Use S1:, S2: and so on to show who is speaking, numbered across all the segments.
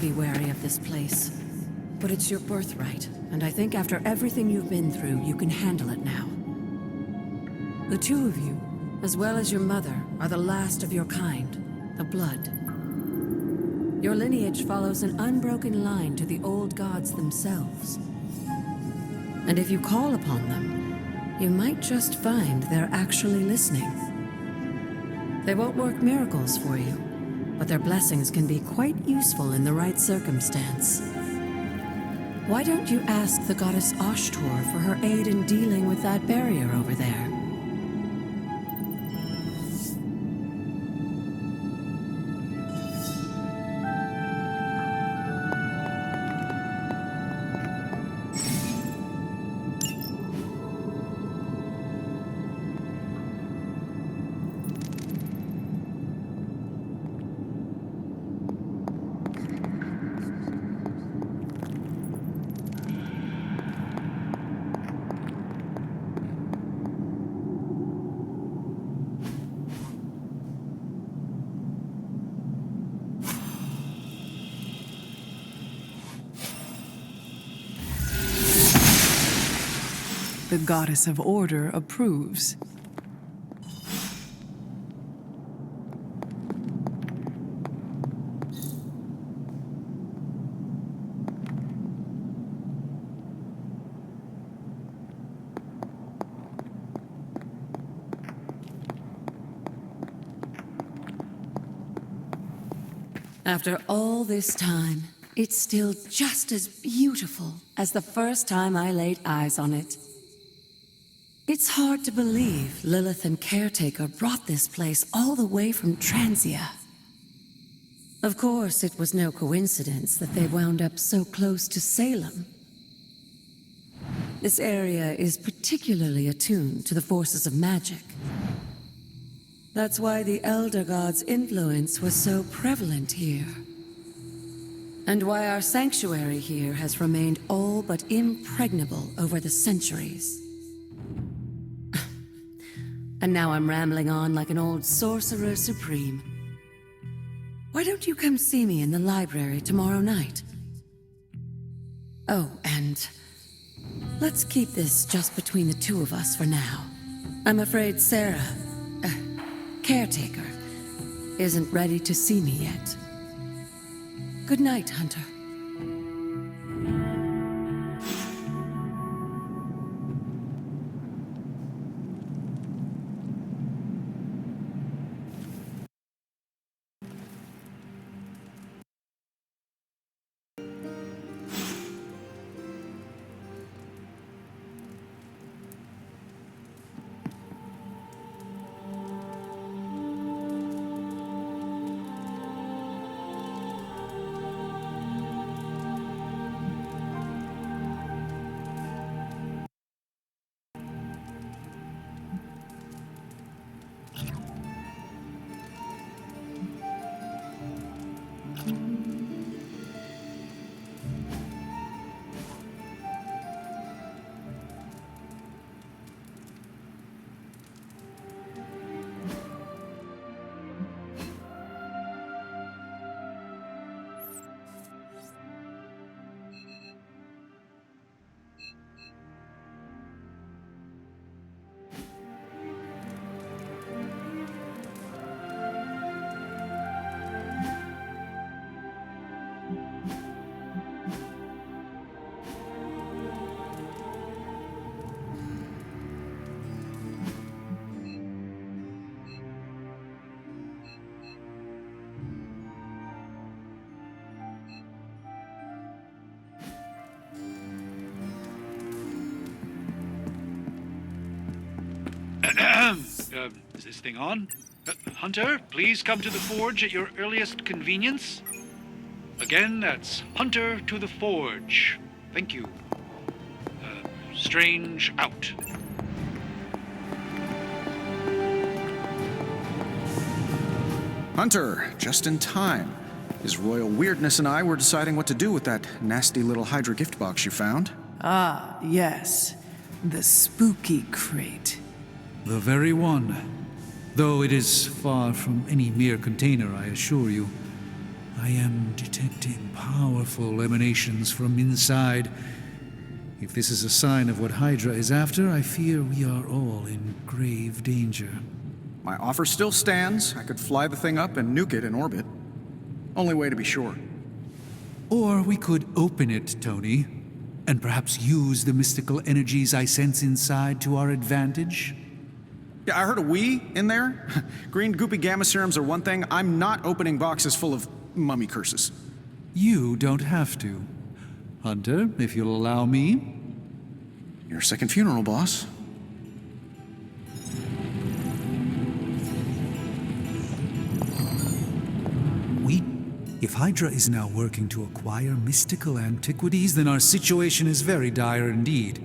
S1: Be wary of this place. But it's your birthright, and I think after everything you've been through, you can handle it now. The two of you, as well as your mother, are the last of your kind, the Blood. Your lineage follows an unbroken line to the old gods themselves. And if you call upon them, you might just find they're actually listening. They won't work miracles for you, but their blessings can be quite useful in the right circumstance. Why don't you ask the goddess Ashtor for her aid in dealing with that barrier over there?
S2: The goddess of order approves.
S1: After all this time, it's still just as beautiful as the first time I laid eyes on it. It's hard to believe Lilith and Caretaker brought this place all the way from Transia. Of course, it was no coincidence that they wound up so close to Salem. This area is particularly attuned to the forces of magic. That's why the Elder God's influence was so prevalent here. And why our sanctuary here has remained all but impregnable over the centuries. And now I'm rambling on like an old sorcerer supreme. Why don't you come see me in the library tomorrow night? Oh, and let's keep this just between the two of us for now. I'm afraid Sarah, Caretaker, isn't ready to see me yet. Good night, Hunter.
S3: Is this thing on? Hunter, please come to the forge at your earliest convenience. Again, that's Hunter to the forge. Thank you. Strange out.
S4: Hunter, just in time. His royal weirdness and I were deciding what to do with that nasty little Hydra gift box you found.
S2: Ah, yes. The spooky crate.
S3: The very one. Though it is far from any mere container, I assure you. I am detecting powerful emanations from inside. If this is a sign of what Hydra is after, I fear we are all in grave danger.
S4: My offer still stands. I could fly the thing up and nuke it in orbit. Only way to be sure.
S3: Or we could open it, Tony, and perhaps use the mystical energies I sense inside to our advantage.
S4: Yeah, I heard a we in there. Green goopy gamma serums are one thing. I'm not opening boxes full of mummy curses.
S3: You don't have to. Hunter, if you'll allow me.
S4: Your second funeral, boss.
S3: If Hydra is now working to acquire mystical antiquities, then our situation is very dire indeed.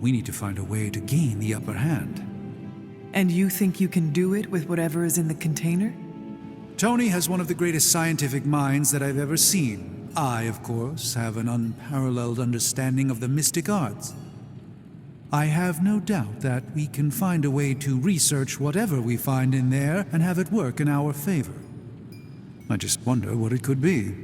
S3: We need to find a way to gain the upper hand.
S2: And you think you can do it with whatever is in the container?
S3: Tony has one of the greatest scientific minds that I've ever seen. I, of course, have an unparalleled understanding of the mystic arts. I have no doubt that we can find a way to research whatever we find in there and have it work in our favor. I just wonder what it could be.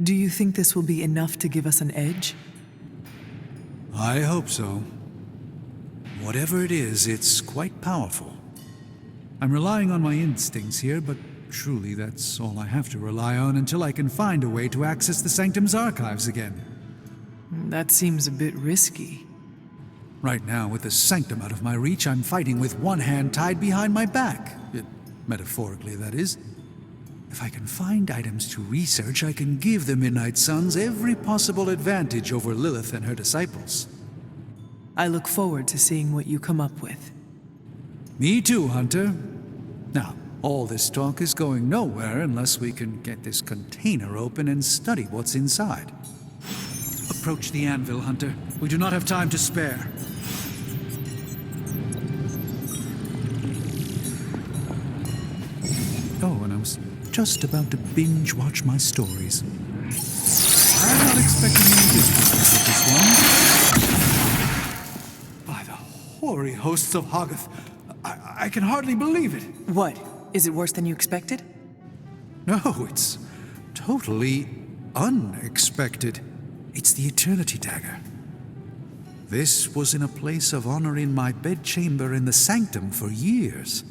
S2: Do you think this will be enough to give us an edge?
S3: I hope so. Whatever it is, it's quite powerful. I'm relying on my instincts here, but truly that's all I have to rely on until I can find a way to access the Sanctum's archives again.
S2: That seems a bit risky.
S3: Right now, with the Sanctum out of my reach, I'm fighting with one hand tied behind my back. Metaphorically, that is. If I can find items to research, I can give the Midnight Suns every possible advantage over Lilith and her disciples.
S2: I look forward to seeing what you come up with.
S3: Me too, Hunter. Now, all this talk is going nowhere unless we can get this container open and study what's inside. Approach the anvil, Hunter. We do not have time to spare. Oh, and I was just about to binge-watch my stories. I'm not expecting any difficulties with this one. By the hoary hosts of Hoggoth, I can hardly believe it.
S2: What? Is it worse than you expected?
S3: No, it's totally unexpected. It's the Eternity Dagger. This was in a place of honor in my bedchamber in the Sanctum for years.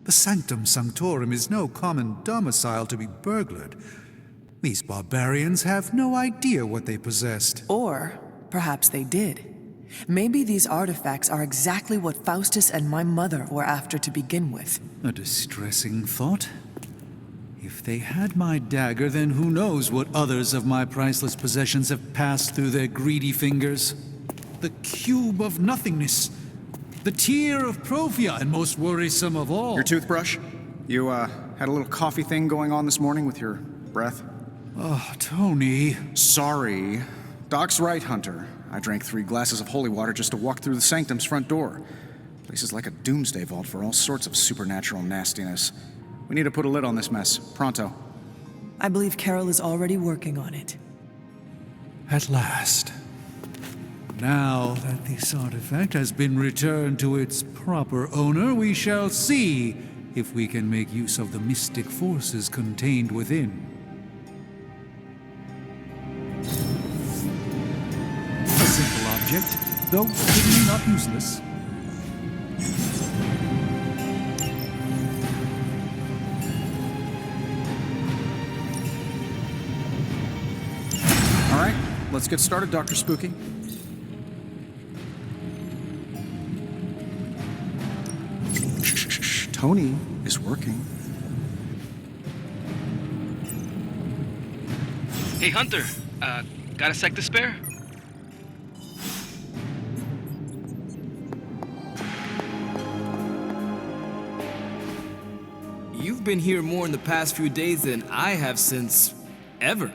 S3: The Sanctum Sanctorum is no common domicile to be burglared. These barbarians have no idea what they possessed.
S2: Or perhaps they did. Maybe these artifacts are exactly what Faustus and my mother were after to begin with.
S3: A distressing thought. If they had my dagger, then who knows what others of my priceless possessions have passed through their greedy fingers. The cube of nothingness. The tear of Profia, and most worrisome of all.
S4: Your toothbrush? You, had a little coffee thing going on this morning with your breath?
S3: Oh, Tony.
S4: Sorry. Doc's right, Hunter. I drank 3 glasses of holy water just to walk through the Sanctum's front door. Place is like a doomsday vault for all sorts of supernatural nastiness. We need to put a lid on this mess. Pronto.
S2: I believe Carol is already working on it.
S3: At last. Now that this artifact has been returned to its proper owner, we shall see if we can make use of the mystic forces contained within. A simple object, though certainly not useless.
S4: All right, let's get started, Dr. Spooky. Tony is working.
S5: Hey, Hunter. Got a sec to spare?
S6: You've been here more in the past few days than I have since ever.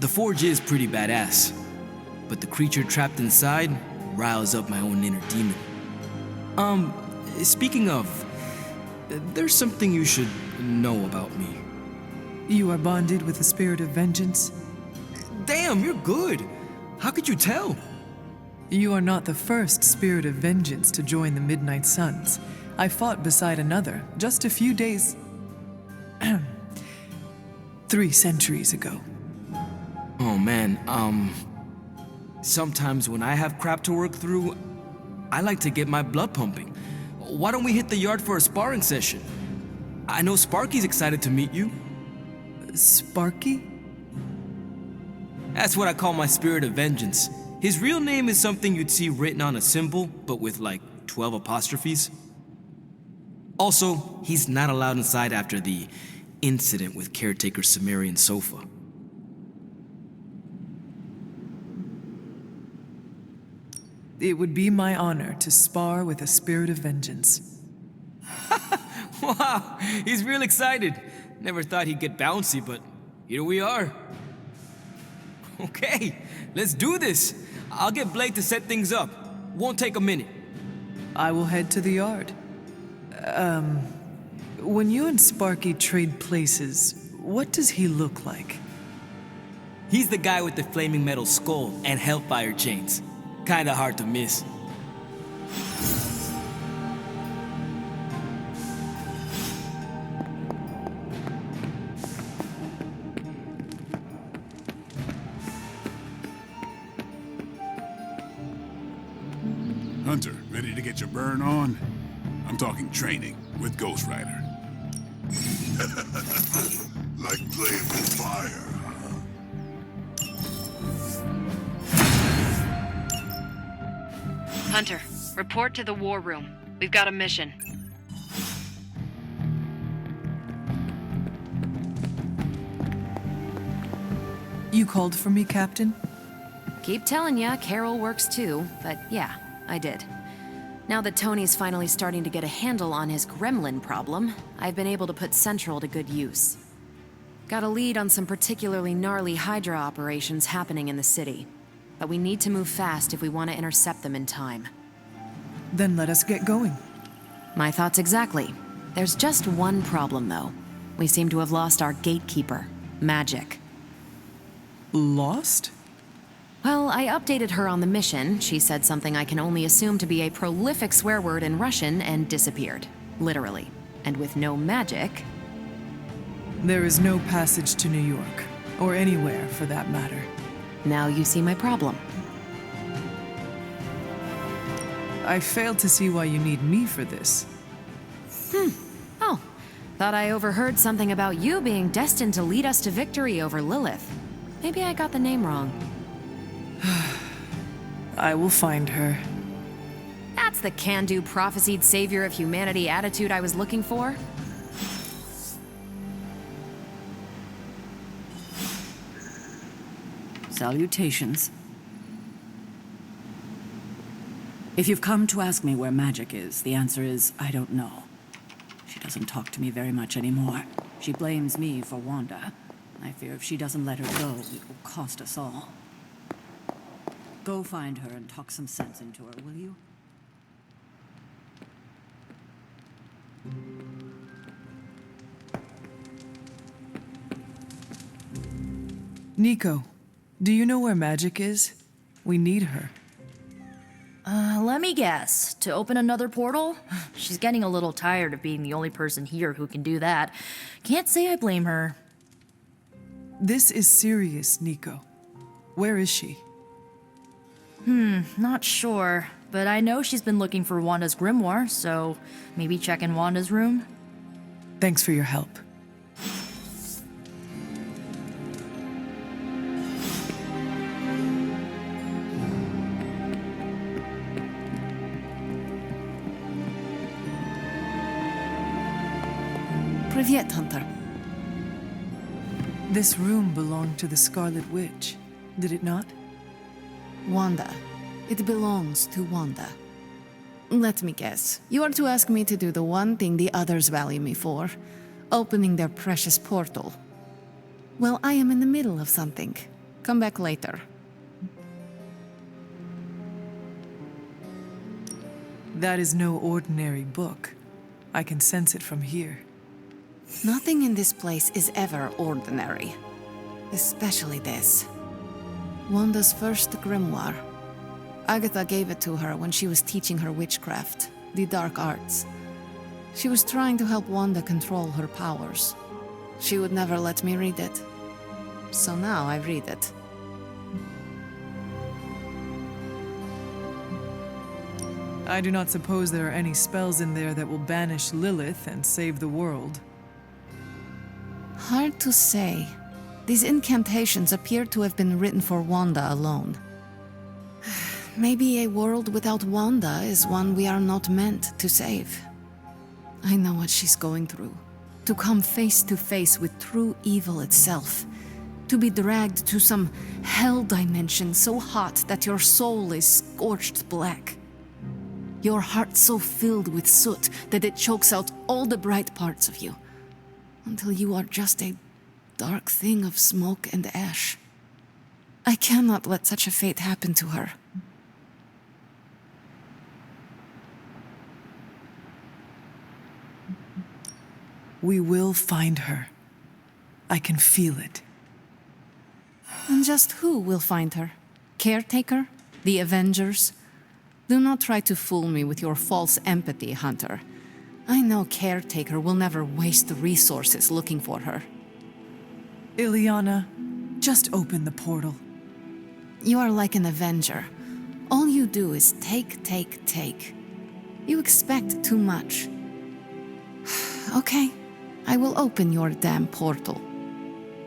S6: The forge is pretty badass, but the creature trapped inside riles up my own inner demon. Speaking of, there's something you should know about me.
S2: You are bonded with the spirit of vengeance?
S6: Damn, you're good. How could you tell?
S2: You are not the first spirit of vengeance to join the Midnight Suns. I fought beside another just a few days... 3 centuries ago.
S6: Oh man, sometimes when I have crap to work through, I like to get my blood pumping. Why don't we hit the yard for a sparring session? I know Sparky's excited to meet you.
S2: Sparky?
S6: That's what I call my spirit of vengeance. His real name is something you'd see written on a symbol, but with like 12 apostrophes. Also, he's not allowed inside after the incident with caretaker Sumerian Sofa.
S2: It would be my honor to spar with a spirit of vengeance.
S6: Wow, he's real excited. Never thought he'd get bouncy, but here we are. Okay, let's do this. I'll get Blake to set things up. Won't take a minute.
S2: I will head to the yard. When you and Sparky trade places, what does he look like?
S6: He's the guy with the flaming metal skull and hellfire chains. Kinda hard to miss.
S7: Hunter, ready to get your burn on? I'm talking training with Ghost Rider.
S8: Like playing with fire, huh?
S9: Hunter, report to the war room. We've got a mission.
S2: You called for me, Captain?
S1: Keep telling ya, Carol works too, but yeah, I did. Now that Tony's finally starting to get a handle on his gremlin problem, I've been able to put Central to good use. Got a lead on some particularly gnarly Hydra operations happening in the city, but we need to move fast if we want to intercept them in time.
S2: Then let us get going.
S1: My thoughts exactly. There's just one problem, though. We seem to have lost our gatekeeper, Magic.
S2: Lost?
S1: Well, I updated her on the mission. She said something I can only assume to be a prolific swear word in Russian and disappeared. Literally. And with no magic...
S2: There is no passage to New York, or anywhere for that matter.
S1: Now you see my problem.
S2: I failed to see why you need me for this.
S1: Oh, thought I overheard something about you being destined to lead us to victory over Lilith. Maybe I got the name wrong.
S2: I will find her.
S1: That's the can-do prophesied savior of humanity attitude I was looking for.
S10: Salutations. If you've come to ask me where Magic is, the answer is, I don't know. She doesn't talk to me very much anymore. She blames me for Wanda. I fear if she doesn't let her go, it will cost us all. Go find her and talk some sense into her, will you?
S2: Nico, do you know where Magic is? We need her.
S11: Let me guess. To open another portal? She's getting a little tired of being the only person here who can do that. Can't say I blame her.
S2: This is serious, Nico. Where is she?
S11: Not sure. But I know she's been looking for Wanda's grimoire, so maybe check in Wanda's room?
S2: Thanks for your help.
S1: Привет, Hunter.
S2: This room belonged to the Scarlet Witch, did it not?
S12: Wanda. It belongs to Wanda. Let me guess. You are to ask me to do the one thing the others value me for, opening their precious portal. Well, I am in the middle of something. Come back later.
S2: That is no ordinary book. I can sense it from here.
S12: Nothing in this place is ever ordinary. Especially this. Wanda's first grimoire. Agatha gave it to her when she was teaching her witchcraft, the dark arts. She was trying to help Wanda control her powers. She would never let me read it. So now I read it.
S2: I do not suppose there are any spells in there that will banish Lilith and save the world.
S12: Hard to say. These incantations appear to have been written for Wanda alone. Maybe a world without Wanda is one we are not meant to save. I know what she's going through. To come face to face with true evil itself. To be dragged to some hell dimension so hot that your soul is scorched black. Your heart so filled with soot that it chokes out all the bright parts of you. Until you are just a dark thing of smoke and ash. I cannot let such a fate happen to her.
S2: We will find her. I can feel it.
S12: And just who will find her? Caretaker? The Avengers? Do not try to fool me with your false empathy, Hunter. I know Caretaker will never waste resources looking for her.
S2: Ileana, just open the portal.
S12: You are like an Avenger. All you do is take, take, take. You expect too much. Okay, I will open your damn portal.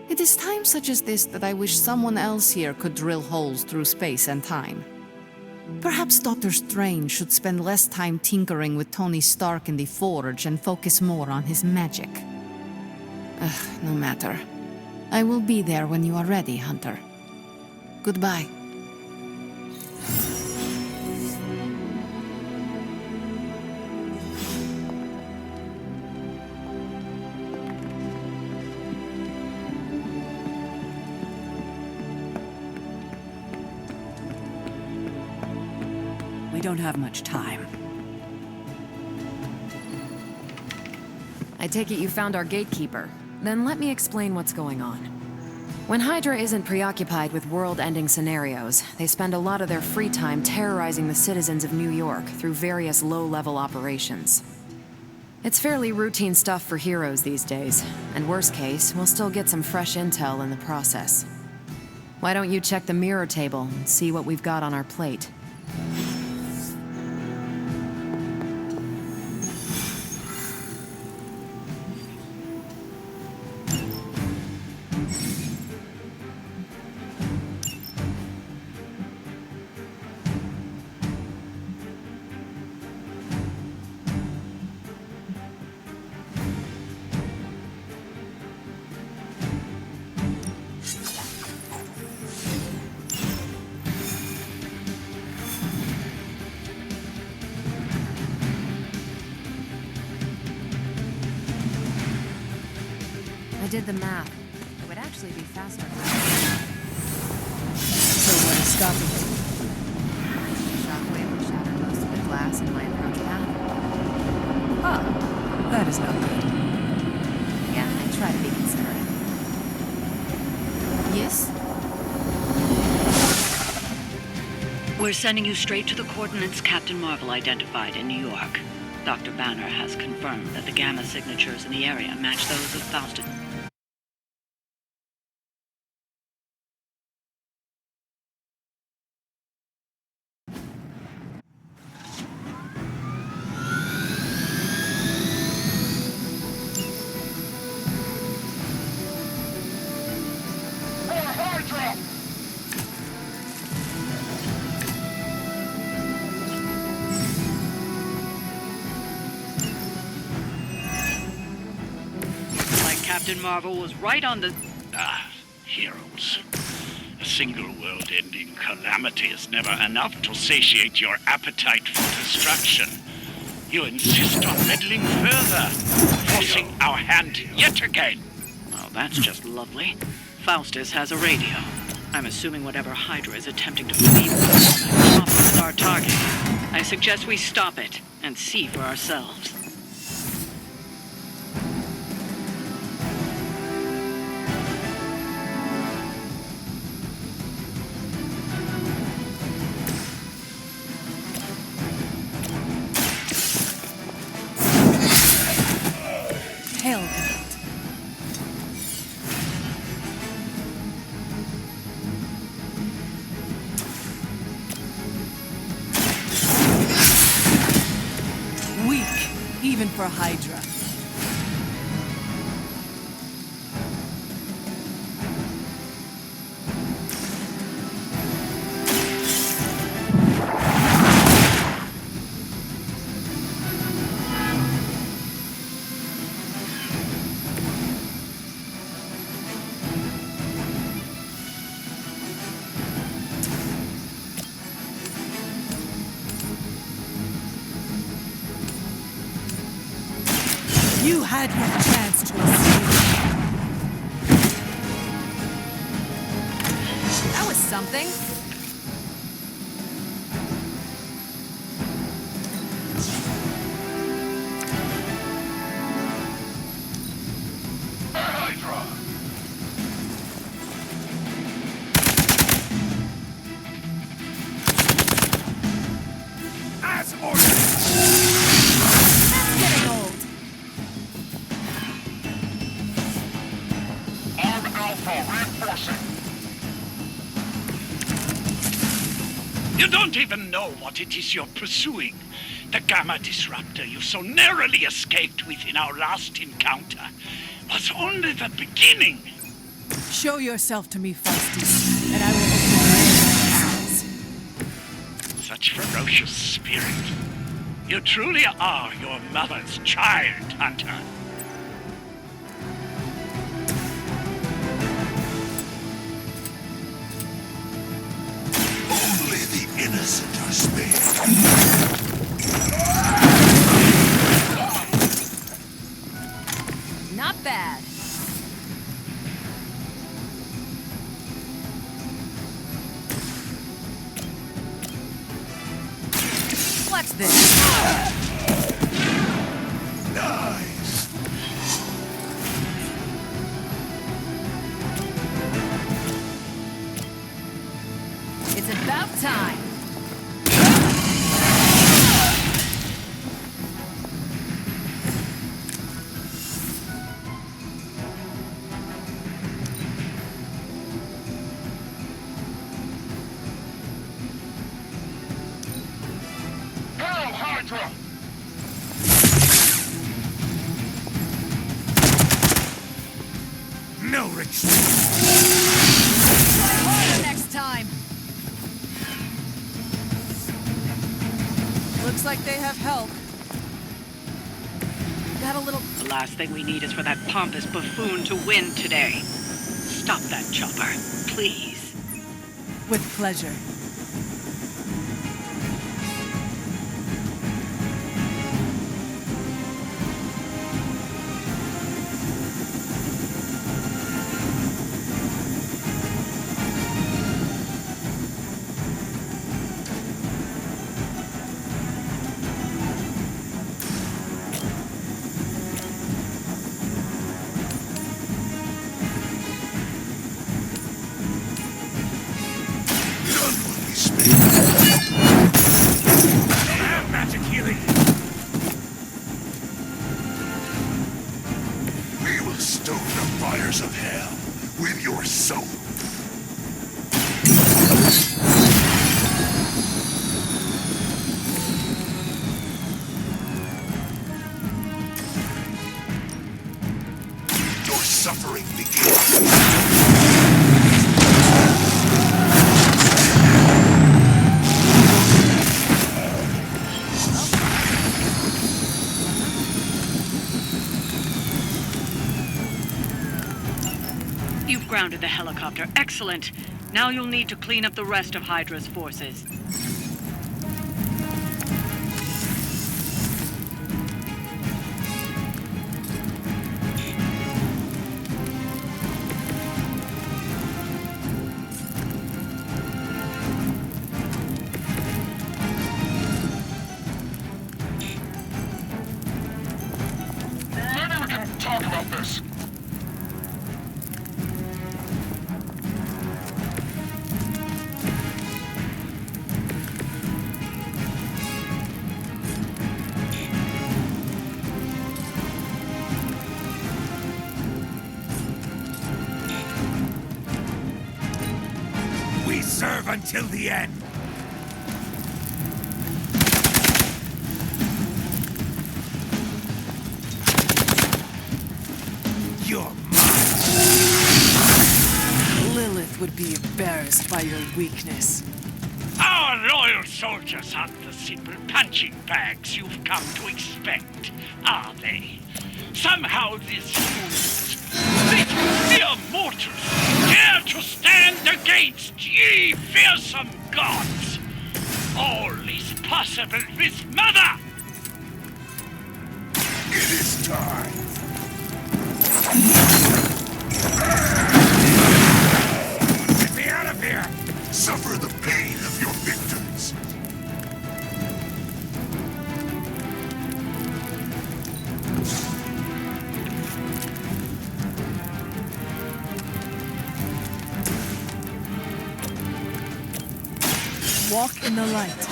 S12: It is times such as this that I wish someone else here could drill holes through space and time. Perhaps Doctor Strange should spend less time tinkering with Tony Stark in the Forge and focus more on his magic. No matter. I will be there when you are ready, Hunter. Goodbye.
S10: We don't have much time.
S9: I take it you found our gatekeeper. Then let me explain what's going on. When Hydra isn't preoccupied with world-ending scenarios, they spend a lot of their free time terrorizing the citizens of New York through various low-level operations. It's fairly routine stuff for heroes these days, and worst case, we'll still get some fresh intel in the process. Why don't you check the mirror table and see what we've got on our plate? I did the math. It would actually be faster.
S2: So what is stopping you?
S9: Shockwave would shatter most of the glass in my approach path.
S2: Ah, that is not good.
S9: Yeah, I try to be considerate.
S12: Yes?
S13: We're sending you straight to the coordinates Captain Marvel identified in New York. Dr. Banner has confirmed that the gamma signatures in the area match those of Faustus. Captain Marvel was right on the...
S14: heroes. A single world-ending calamity is never enough to satiate your appetite for destruction. You insist on meddling further, forcing our hand yet again.
S13: Well, that's just lovely. Faustus has a radio. I'm assuming whatever Hydra is attempting to feed the chopper is our target. I suggest we stop it and see for ourselves.
S2: Even for Hydra. You had your chance to escape.
S9: That was something.
S8: Hydra!
S7: As ordered!
S9: That's getting old.
S14: You don't even know what it is you're pursuing. The Gamma Disruptor you so narrowly escaped with in our last encounter was only the beginning.
S2: Show yourself to me, Faustus, and I will open your eyes.
S14: Such ferocious spirit. You truly are your mother's child, Hunter.
S8: Only the innocent are spared.
S9: Not bad. What's this?
S8: Nice.
S9: It's about time.
S8: Hail Hydra!
S7: No retreat!
S9: Try harder next time.
S2: Looks like they have help.
S9: Got a little.
S13: The last thing we need is for that pompous buffoon to win today. Stop that chopper, please.
S2: With pleasure.
S8: None will be spared.
S7: I have magic healing!
S8: We will stoke the fires of hell with your soul. Your suffering begins.
S13: You You've grounded the helicopter. Excellent. Now you'll need to clean up the rest of Hydra's forces.
S8: Maybe we can talk about this.
S15: We serve until the end. You're mine.
S2: Lilith would be embarrassed by your weakness.
S14: Our loyal soldiers aren't the simple punching bags you've come to expect, are they? Somehow these fools, these mere mortals, dare to stand against ye fearsome gods. All is possible with Mother!
S8: It is time.
S15: Get me out of here!
S8: Suffer the pain of your victims.
S2: Walk in the light.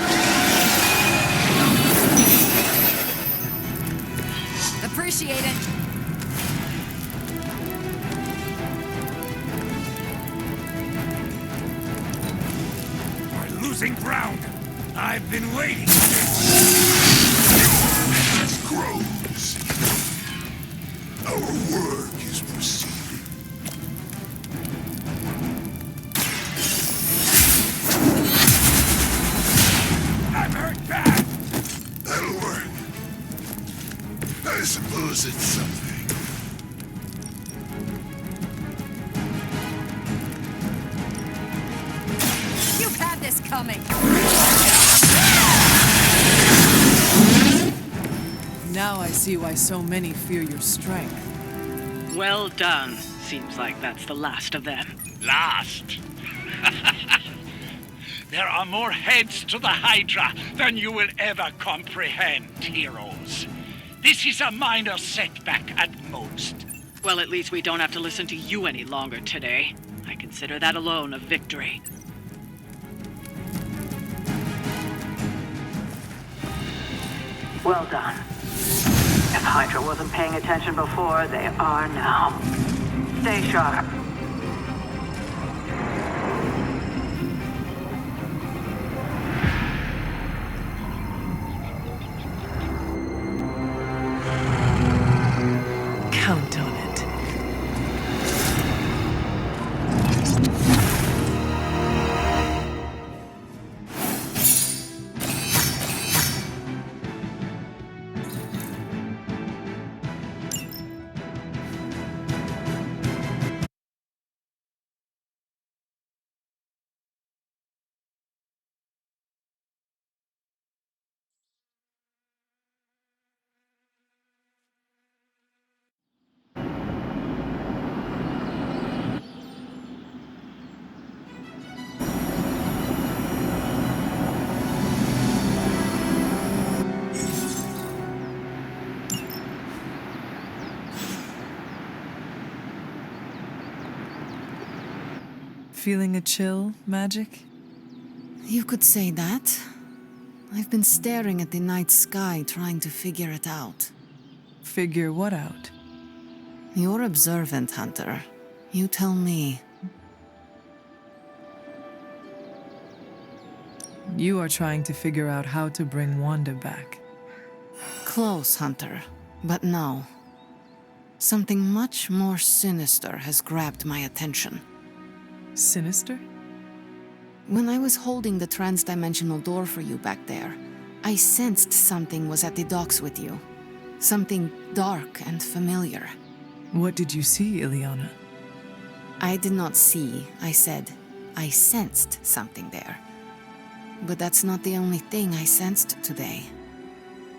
S9: Appreciate it.
S15: We're losing ground. I've been waiting.
S8: It grows. Our work is proceeding.
S15: I'm hurt bad.
S8: That'll work. I suppose it's something.
S9: You've had this coming.
S2: Now I see why so many fear your strength.
S13: Well done. Seems like that's the last of them.
S14: Last? There are more heads to the Hydra than you will ever comprehend, heroes. This is a minor setback at most.
S13: Well, at least we don't have to listen to you any longer today. I consider that alone a victory. Well done. If Hydra wasn't paying attention before, they are now. Stay sharp.
S2: Count on it.
S16: Feeling a chill, Magic?
S12: You could say that. I've been staring at the night sky trying to figure it out.
S16: Figure what out?
S12: You're observant, Hunter. You tell me.
S16: You are trying to figure out how to bring Wanda back.
S12: Close, Hunter. But no. Something much more sinister has grabbed my attention.
S16: Sinister?
S12: When I was holding the trans-dimensional door for you back there, I sensed something was at the docks with you. Something dark and familiar.
S16: What did you see, Ileana?
S12: I did not see, I said. I sensed something there. But that's not the only thing I sensed today.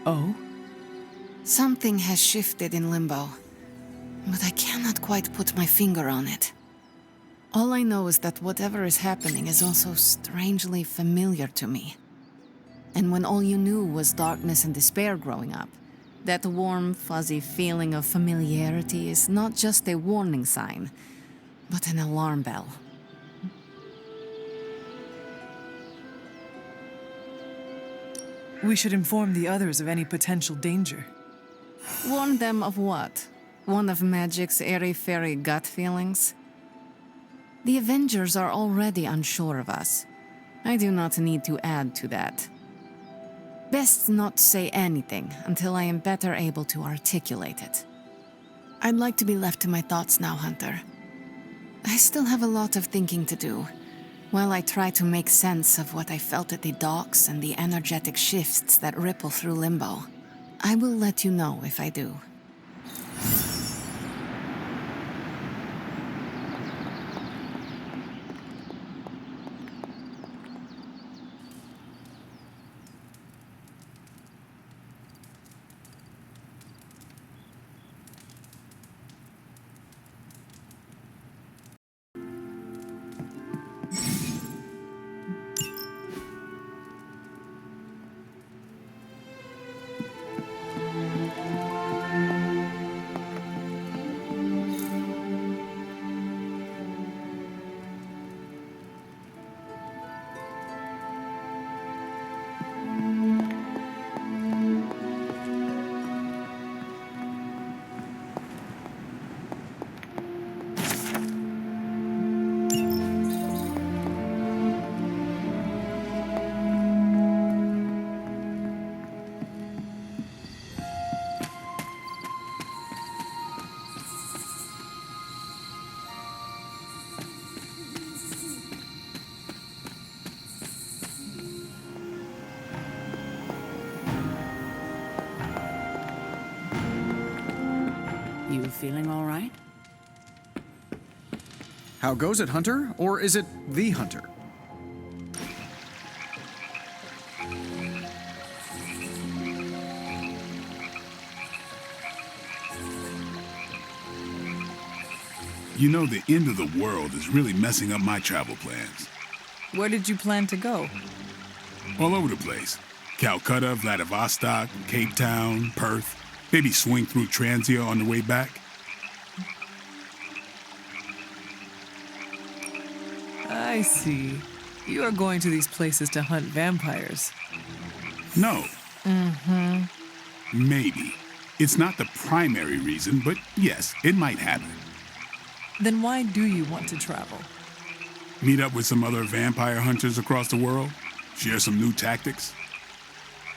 S16: Oh?
S12: Something has shifted in Limbo, but I cannot quite put my finger on it. All I know is that whatever is happening is also strangely familiar to me. And when all you knew was darkness and despair growing up, that warm, fuzzy feeling of familiarity is not just a warning sign, but an alarm bell.
S16: We should inform the others of any potential danger.
S12: Warn them of what? One of Magic's airy-fairy gut feelings? The Avengers are already unsure of us. I do not need to add to that. Best not say anything until I am better able to articulate it. I'd like to be left to my thoughts now, Hunter. I still have a lot of thinking to do, while I try to make sense of what I felt at the docks and the energetic shifts that ripple through Limbo. I will let you know if I do.
S10: You feeling all right?
S4: How goes it, Hunter? Or is it the Hunter?
S7: You know, the end of the world is really messing up my travel plans.
S16: Where did you plan to go?
S7: All over the place. Calcutta, Vladivostok, Cape Town, Perth. Maybe swing through Transia on the way back.
S16: I see. You are going to these places to hunt vampires.
S7: No.
S16: Mm-hmm.
S7: Maybe. It's not the primary reason, but yes, it might happen.
S16: Then why do you want to travel?
S7: Meet up with some other vampire hunters across the world. Share some new tactics.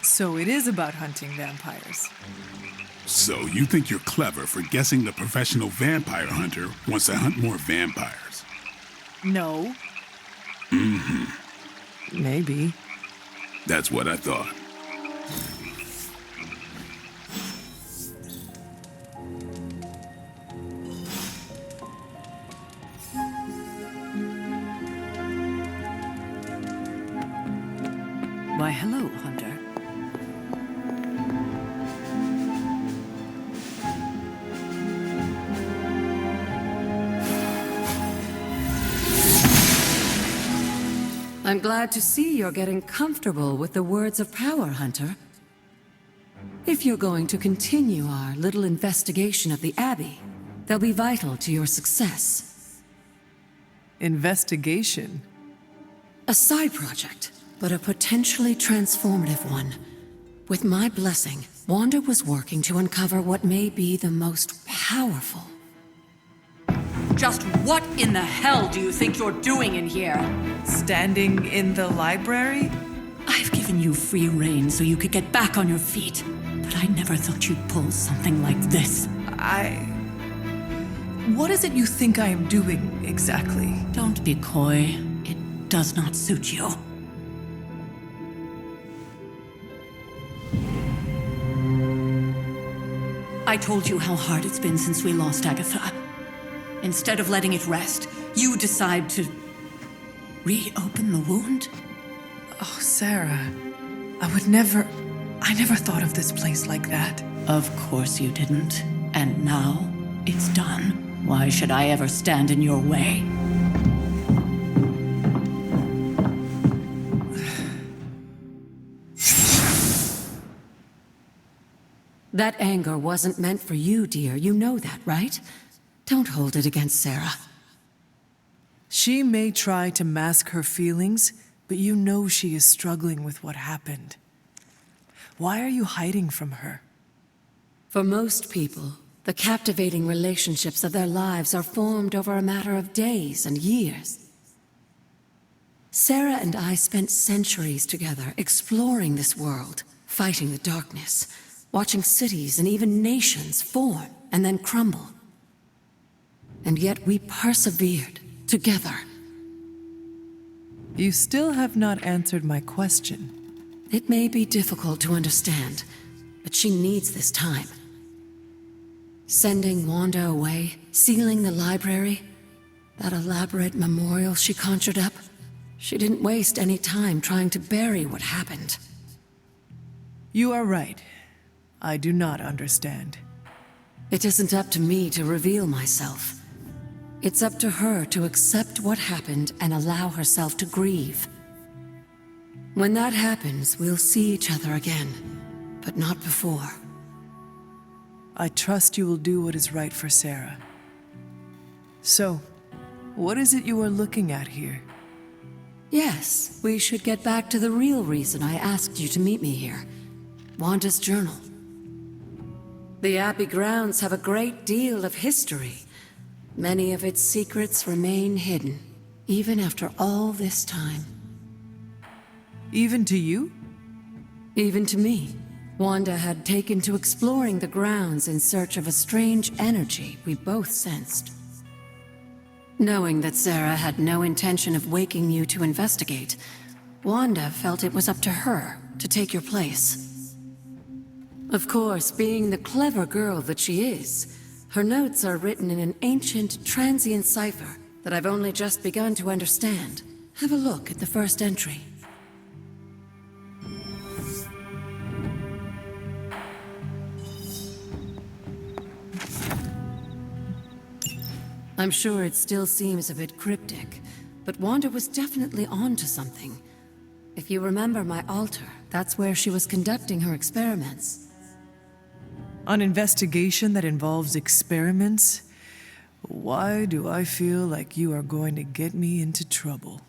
S16: So it is about hunting vampires.
S7: So you think you're clever for guessing the professional vampire hunter wants to hunt more vampires?
S16: No.
S7: Mm-hmm.
S16: Maybe.
S7: That's what I thought.
S10: Why, hello, Hunter.
S1: I'm glad to see you're getting comfortable with the words of power, Hunter. If you're going to continue our little investigation of the Abbey, they'll be vital to your success.
S16: Investigation?
S1: A side project, but a potentially transformative one. With my blessing, Wanda was working to uncover what may be the most powerful.
S10: Just what in the hell do you think you're doing in here?
S16: Standing in the library?
S10: I've given you free rein so you could get back on your feet, but I never thought you'd pull something like this.
S16: What is it you think I am doing, exactly?
S10: Don't be coy. It does not suit you. I told you how hard it's been since we lost Agatha. Instead of letting it rest, you decide to reopen the wound?
S2: Oh, Sarah, I never thought of this place like that.
S10: Of course you didn't. And now it's done. Why should I ever stand in your way?
S1: That anger wasn't meant for you, dear. You know that, right? Don't hold it against Sarah.
S2: She may try to mask her feelings, but you know she is struggling with what happened. Why are you hiding from her?
S1: For most people, the captivating relationships of their lives are formed over a matter of days and years. Sarah and I spent centuries together exploring this world, fighting the darkness, watching cities and even nations form and then crumble. And yet we persevered together.
S2: You still have not answered my question.
S1: It may be difficult to understand, but she needs this time. Sending Wanda away, sealing the library, that elaborate memorial she conjured up, she didn't waste any time trying to bury what happened.
S2: You are right. I do not understand.
S1: It isn't up to me to reveal myself. It's up to her to accept what happened and allow herself to grieve. When that happens, we'll see each other again, but not before.
S2: I trust you will do what is right for Sarah. So, what is it you are looking at here?
S1: Yes, we should get back to the real reason I asked you to meet me here. Wanda's journal. The Abbey grounds have a great deal of history. Many of its secrets remain hidden, even after all this time.
S2: Even to you?
S1: Even to me. Wanda had taken to exploring the grounds in search of a strange energy we both sensed. Knowing that Sarah had no intention of waking you to investigate, Wanda felt it was up to her to take your place. Of course, being the clever girl that she is, her notes are written in an ancient, transient cipher that I've only just begun to understand. Have a look at the first entry. I'm sure it still seems a bit cryptic, but Wanda was definitely onto something. If you remember my altar, that's where she was conducting her experiments.
S2: An investigation that involves experiments? Why do I feel like you are going to get me into trouble?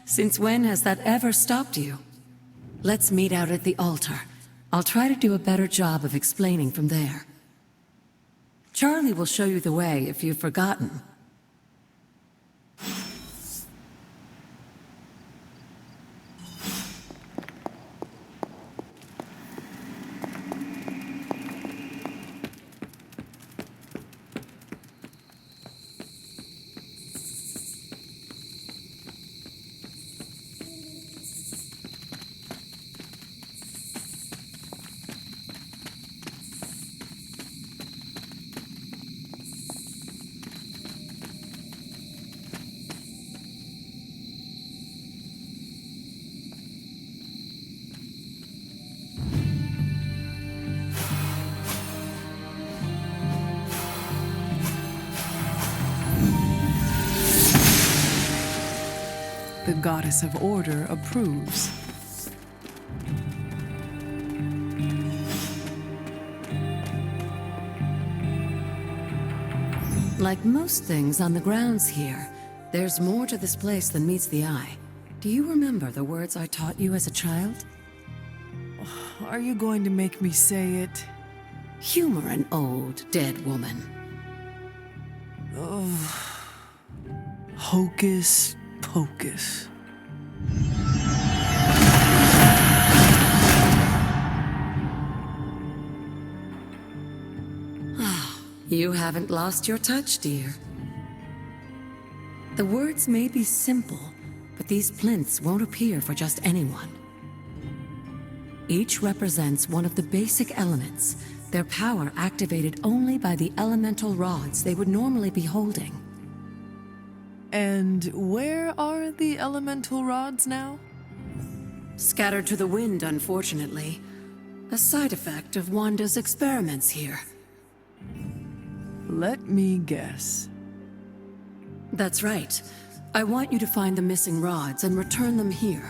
S1: Since when has that ever stopped you? Let's meet out at the altar. I'll try to do a better job of explaining from there. Charlie will show you the way if you've forgotten.
S2: The goddess of order approves.
S1: Like most things on the grounds here, there's more to this place than meets the eye. Do you remember the words I taught you as a child?
S2: Are you going to make me say it?
S1: Humor an old, dead woman.
S2: Oh. Hocus pocus.
S1: You haven't lost your touch, dear. The words may be simple, but these plinths won't appear for just anyone. Each represents one of the basic elements their power activated only by the elemental rods they would normally be holding.
S2: And where are the elemental rods now?
S1: Scattered to the wind, unfortunately. A side effect of Wanda's experiments here.
S2: Let me guess.
S1: That's right. I want you to find the missing rods and return them here.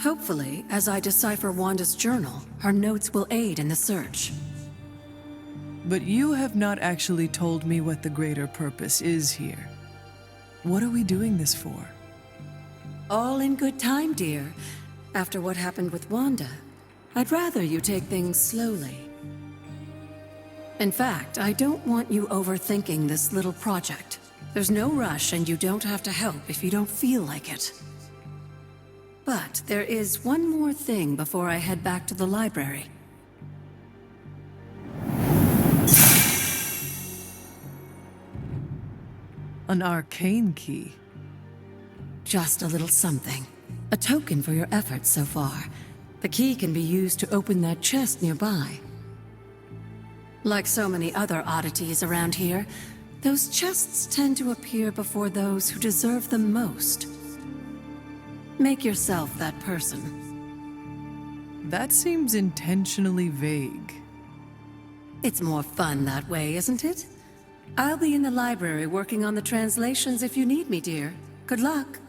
S1: Hopefully, as I decipher Wanda's journal, her notes will aid in the search.
S2: But you have not actually told me what the greater purpose is here. What are we doing this for?
S1: All in good time, dear. After what happened with Wanda, I'd rather you take things slowly. In fact, I don't want you overthinking this little project. There's no rush, and you don't have to help if you don't feel like it. But there is one more thing before I head back to the library.
S2: An arcane key.
S1: Just a little something. A token for your efforts so far. The key can be used to open that chest nearby. Like so many other oddities around here, those chests tend to appear before those who deserve them most. Make yourself that person.
S2: That seems intentionally vague.
S1: It's more fun that way, isn't it? I'll be in the library working on the translations if you need me, dear. Good luck.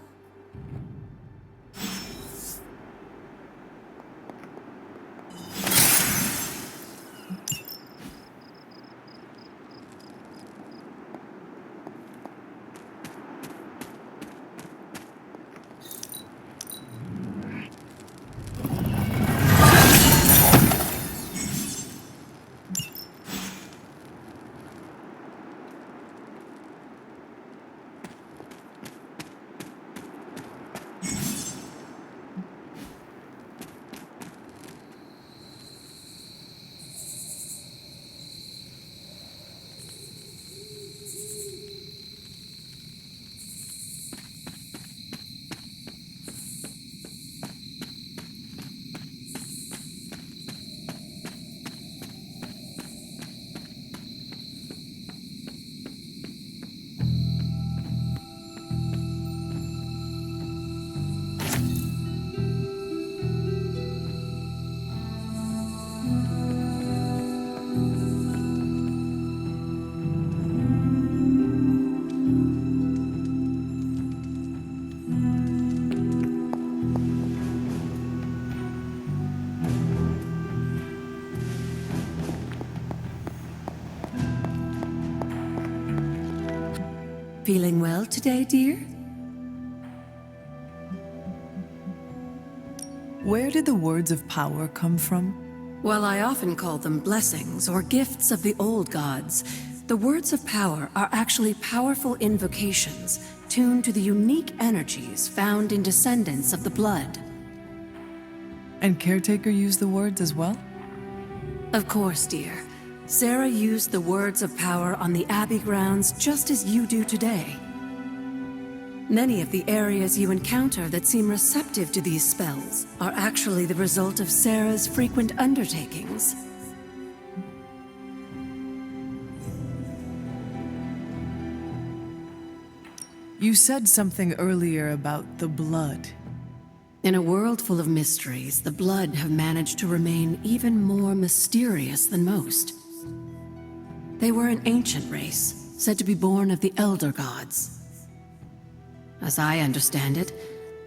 S1: Feeling well today, dear?
S2: Where did the words of power come from?
S1: Well, I often call them blessings or gifts of the old gods. The words of power are actually powerful invocations tuned to the unique energies found in descendants of the blood.
S2: And Caretaker used the words as well?
S1: Of course, dear. Sarah used the words of power on the Abbey grounds just as you do today. Many of the areas you encounter that seem receptive to these spells are actually the result of Sarah's frequent undertakings.
S2: You said something earlier about the blood.
S1: In a world full of mysteries, the blood have managed to remain even more mysterious than most. They were an ancient race, said to be born of the Elder Gods. As I understand it,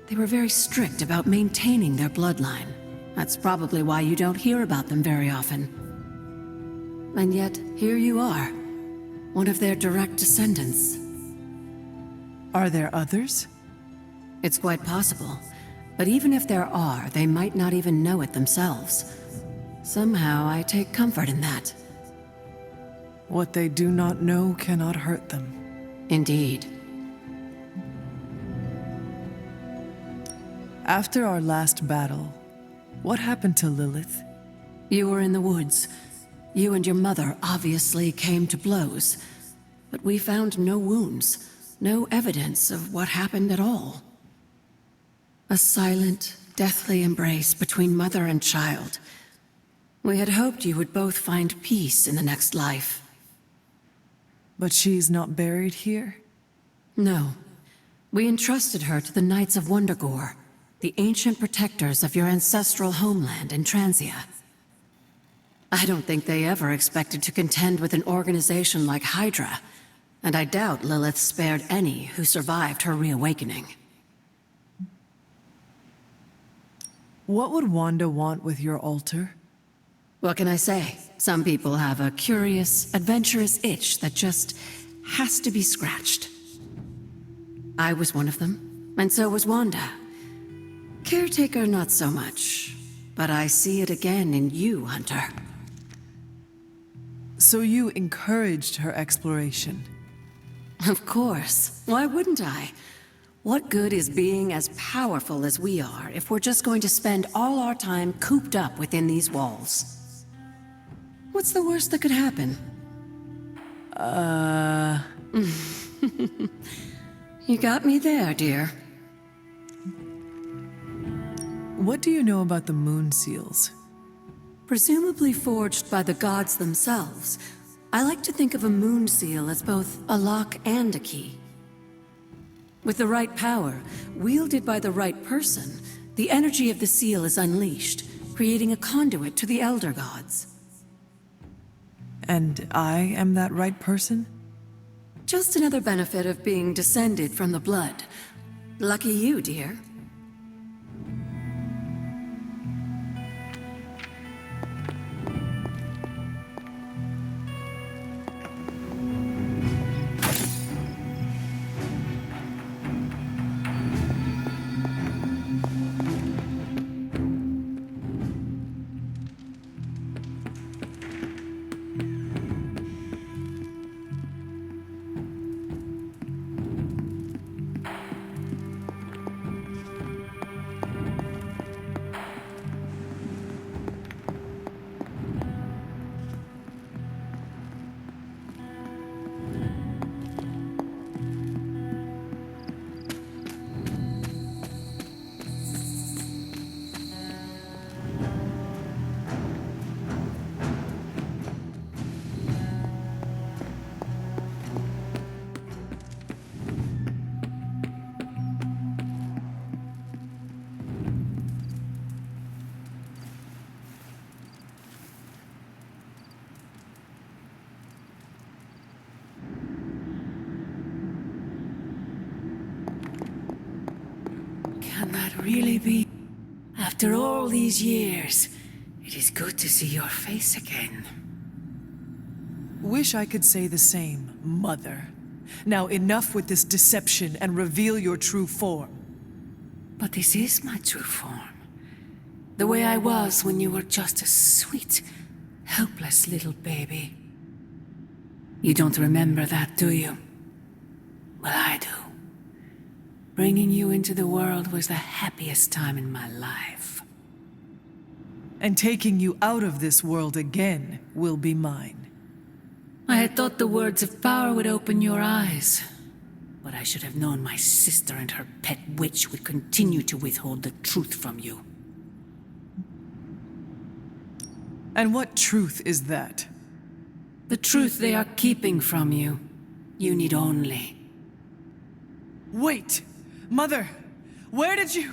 S1: they were very strict about maintaining their bloodline. That's probably why you don't hear about them very often. And yet, here you are, one of their direct descendants.
S2: Are there others?
S1: It's quite possible. But even if there are, they might not even know it themselves. Somehow, I take comfort in that.
S2: What they do not know cannot hurt them.
S1: Indeed.
S2: After our last battle, what happened to Lilith?
S1: You were in the woods. You and your mother obviously came to blows. But we found no wounds, no evidence of what happened at all. A silent, deathly embrace between mother and child. We had hoped you would both find peace in the next life.
S2: But she's not buried here?
S1: No. We entrusted her to the Knights of Wondergore, the ancient protectors of your ancestral homeland in Transia. I don't think they ever expected to contend with an organization like Hydra, and I doubt Lilith spared any who survived her reawakening.
S2: What would Wanda want with your altar?
S1: What can I say? Some people have a curious, adventurous itch that just has to be scratched. I was one of them, and so was Wanda. Caretaker, not so much, but I see it again in you, Hunter.
S2: So you encouraged her exploration?
S1: Of course. Why wouldn't I? What good is being as powerful as we are if we're just going to spend all our time cooped up within these walls? What's the worst that could happen? You got me there, dear.
S2: What do you know about the moon seals?
S1: Presumably forged by the gods themselves, I like to think of a moon seal as both a lock and a key. With the right power, wielded by the right person, the energy of the seal is unleashed, creating a conduit to the Elder Gods.
S2: And I am that right person?
S1: Just another benefit of being descended from the blood. Lucky you, dear.
S17: Can that really be? After all these years, it is good to see your face again.
S2: Wish I could say the same, Mother. Now enough with this deception and reveal your true form.
S17: But this is my true form. The way I was when you were just a sweet, helpless little baby. You don't remember that, do you? Well, I do. Bringing you into the world was the happiest time in my life.
S2: And taking you out of this world again will be mine.
S17: I had thought the words of power would open your eyes. But I should have known my sister and her pet witch would continue to withhold the truth from you.
S2: And what truth is that?
S17: The truth they are keeping from you. You need only.
S2: Wait! Mother! Where did you...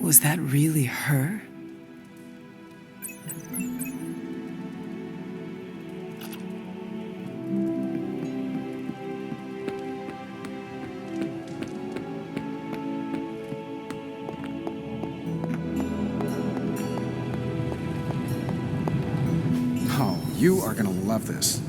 S2: Was that really her?
S4: Oh, you are gonna love this.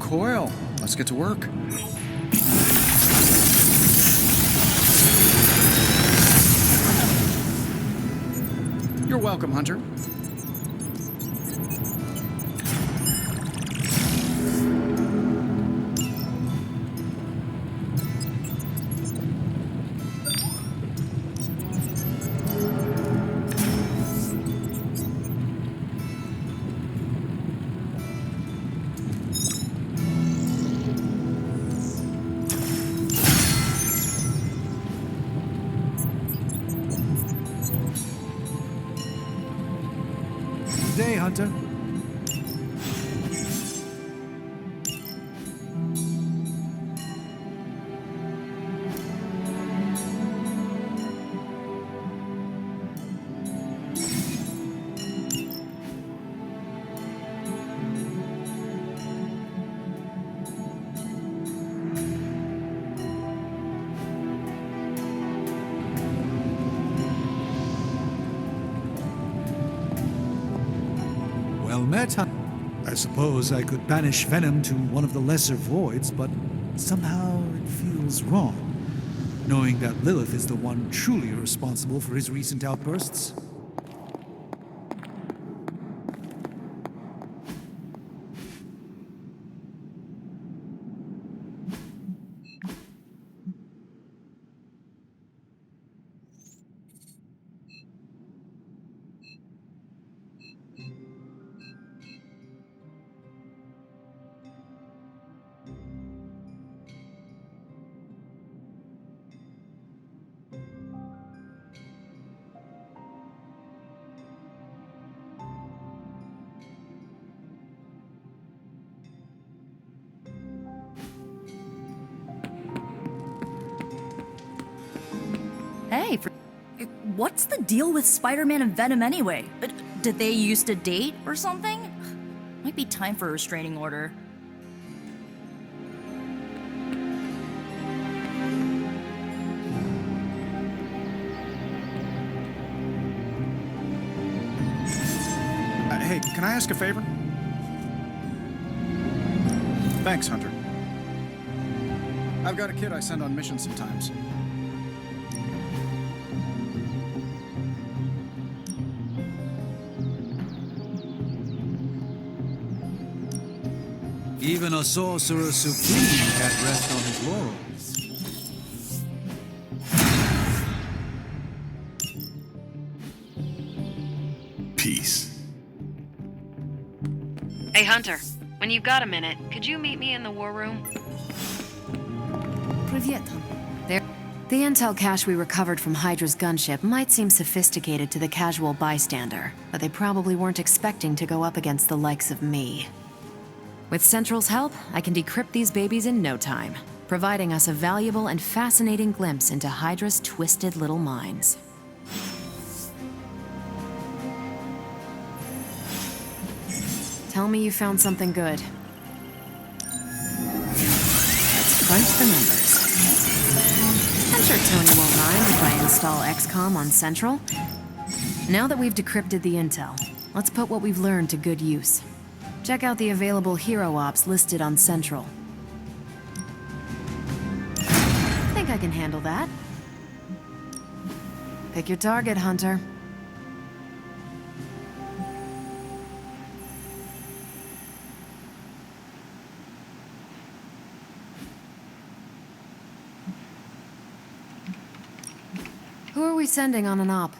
S4: coil. Let's get to work. You're welcome, Hunter.
S3: Good day, Hunter. Well met, Hunter. I suppose I could banish venom to one of the lesser voids, but somehow it feels wrong, knowing that Lilith is the one truly responsible for his recent outbursts.
S11: Hey, what's the deal with Spider-Man and Venom anyway? Did they used to date or something? Might be time for a restraining order.
S4: Hey, can I ask a favor? Thanks, Hunter. I've got a kid I send on missions sometimes.
S3: Even a sorcerer supreme can't rest on his laurels.
S7: Peace.
S9: Hey, Hunter, when you've got a minute, could you meet me in the war room?
S12: Привет.
S9: The intel cache we recovered from Hydra's gunship might seem sophisticated to the casual bystander, but they probably weren't expecting to go up against the likes of me. With Central's help, I can decrypt these babies in no time, providing us a valuable and fascinating glimpse into Hydra's twisted little minds. Tell me you found something good. Let's crunch the numbers. I'm sure Tony won't mind if I install XCOM on Central. Now that we've decrypted the intel, let's put what we've learned to good use. Check out the available hero ops listed on Central. Think I can handle that. Pick your target, Hunter. Who are we sending on an op?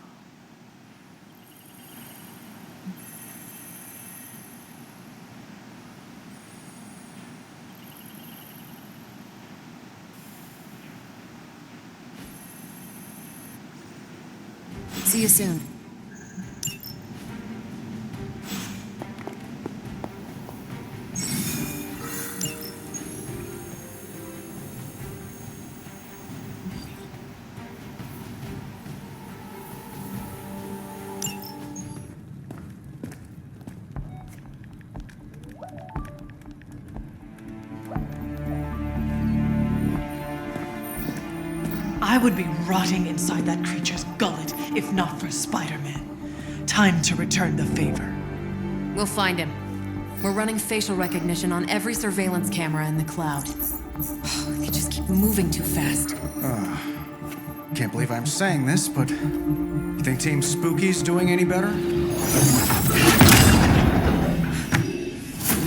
S9: See you soon.
S2: I would be rotting inside that creature's gullet if not for Spider-Man. Time to return the favor.
S9: We'll find him. We're running facial recognition on every surveillance camera in the cloud. They just keep moving too fast.
S4: Can't believe I'm saying this, but you think Team Spooky's doing any better?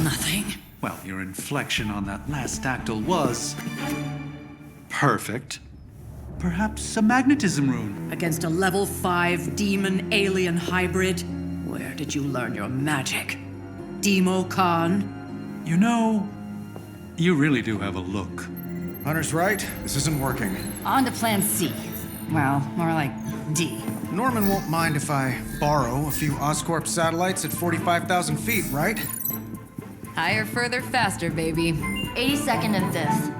S10: Nothing.
S3: Well, your inflection on that last dactyl was perfect. Perhaps a magnetism rune.
S10: Against a level 5 demon alien hybrid? Where did you learn your magic? Demo Khan?
S3: You know, you really do have a look.
S4: Hunter's right. This isn't working.
S10: On to plan C. Well, more like D.
S4: Norman won't mind if I borrow a few Oscorp satellites at 45,000 feet, right?
S9: Higher, further, faster, baby.
S11: 82nd and 5th.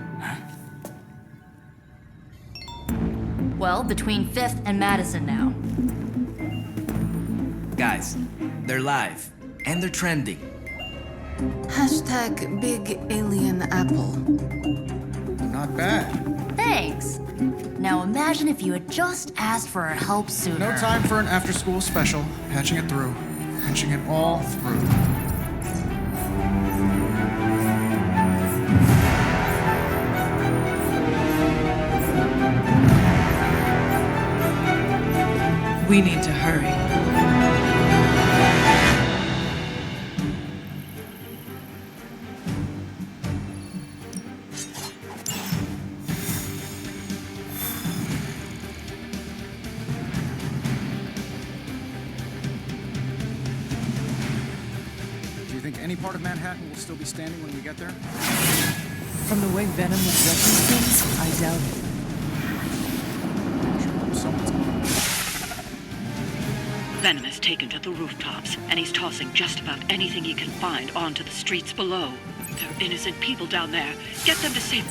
S11: Well, between 5th and Madison now.
S6: Guys, they're live. And they're trending.
S12: Hashtag Big Alien Apple.
S4: Not bad.
S11: Thanks. Now imagine if you had just asked for our help sooner.
S4: No time for an after-school special. Patching it through. Patching it all through.
S2: We need to hurry.
S4: Do you think any part of Manhattan will still be standing when we get there?
S2: From the way Venom was wrecking things, I doubt it.
S4: Someone's
S13: Venom has taken to the rooftops, and he's tossing just about anything he can find onto the streets below. There are innocent people down there. Get them to safety.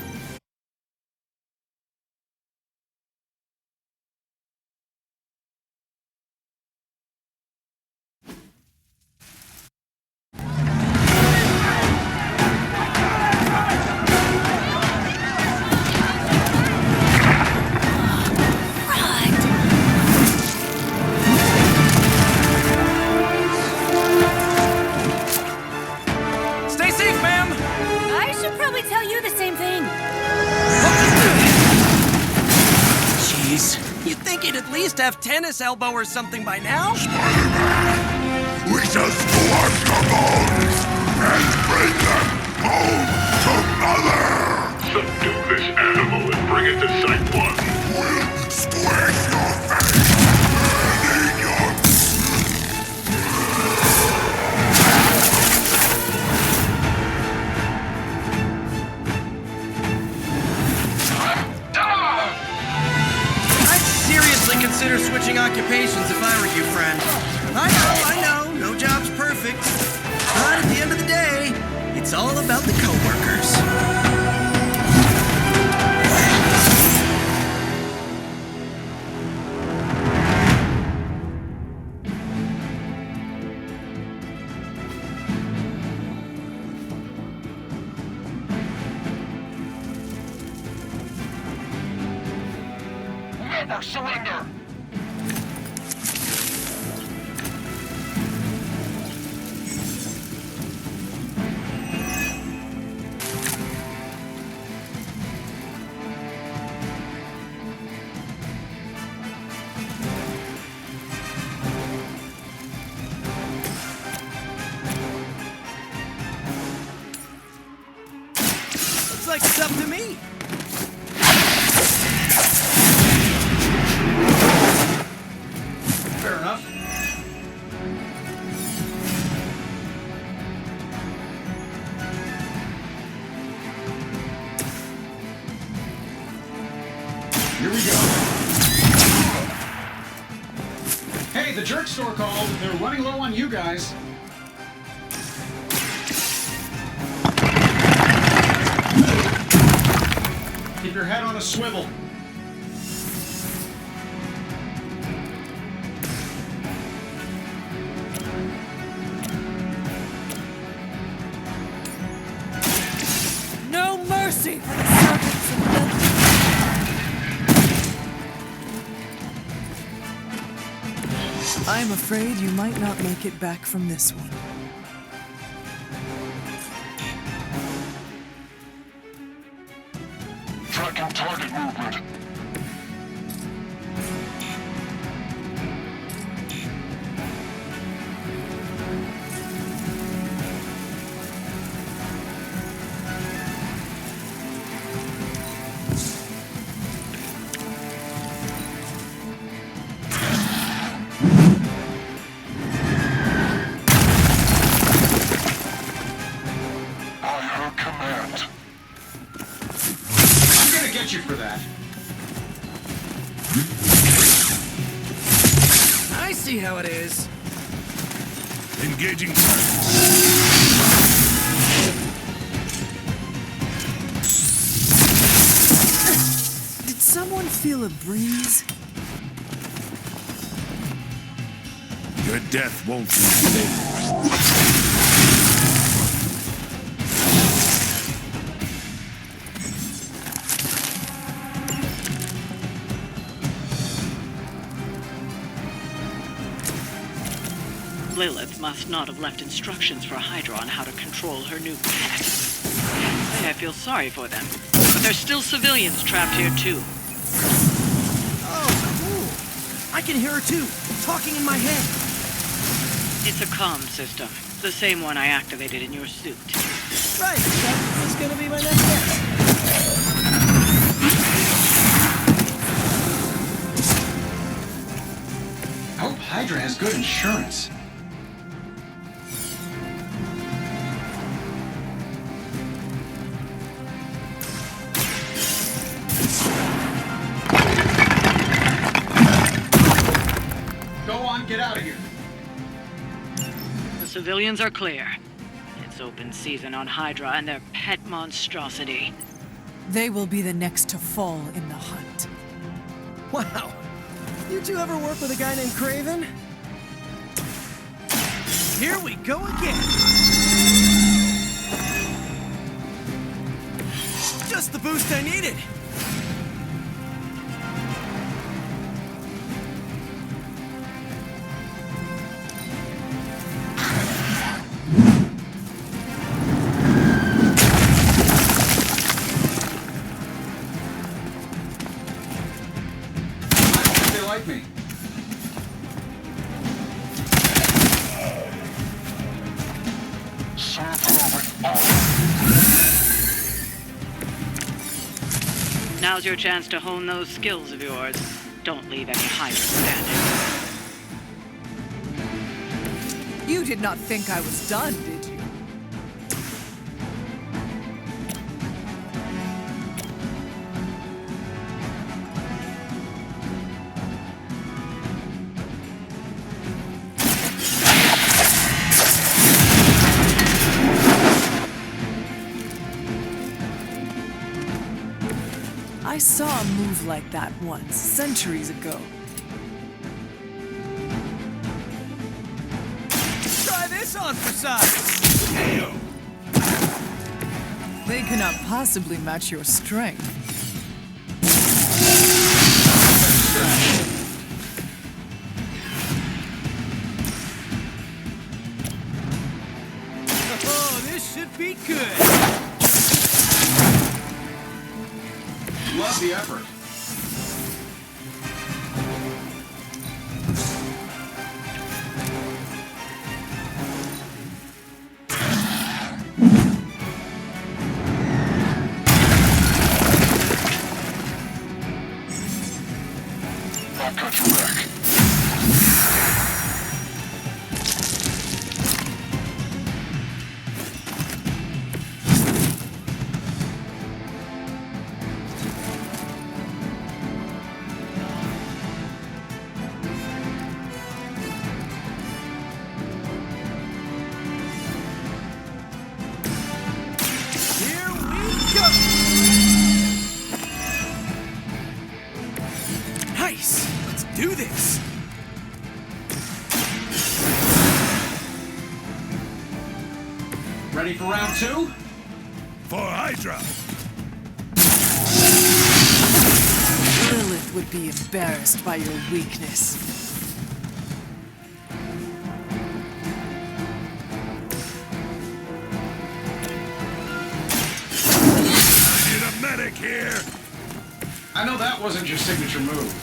S6: Stay safe, ma'am!
S11: I should probably tell you the same thing.
S6: Jeez. You'd think he'd at least have tennis elbow or something by now?
S8: We just collect the bones and bring them home to Mother! Subdue this animal and bring it to Site 1. We'll squish your face and eat your...
S6: I'd seriously consider switching occupations if I were you, friend. I know, no job's perfect. But at the end of the day, it's all about the coworkers.
S15: Never surrender!
S6: Looks like it's up to me.
S4: fair enough. Here we go. Hey, the jerk store called. They're running low on you guys. Keep your head on a swivel.
S2: No mercy for the servants of the... I'm afraid you might not make it back from this one.
S8: Tracking target movement.
S4: You for that.
S6: I see how it is.
S7: Engaging.
S2: Did someone feel a breeze?
S7: Your death won't be safe.
S13: Lilith must not have left instructions for Hydra on how to control her new pet. I feel sorry for them, but there's still civilians trapped here too.
S6: Oh, cool. I can hear her too, talking in my head.
S13: It's a comm system, the same one I activated in your suit.
S6: Right, that was gonna be my next guess.
S4: I hope Hydra has good insurance. Go on, get out of here.
S13: The civilians are clear. It's open season on Hydra and their pet monstrosity.
S2: They will be the next to fall in the hunt.
S6: Wow. You two ever work with a guy named Craven? Here we go again. Just the boost I needed.
S4: They like me.
S13: Now's your chance to hone those skills of yours. Don't leave any Hydra standing.
S2: You did not think I was done, did you? I saw a move like that once, centuries ago.
S6: Try this on for size.
S2: They cannot possibly match your strength.
S6: Oh, this should be good.
S4: Love the effort.
S8: I'll cut you back.
S6: Here we go. Nice. Let's do this.
S4: Ready for round two?
S7: For Hydra.
S2: Lilith would be embarrassed by your weakness.
S7: Need a medic here.
S4: I know that wasn't your signature move.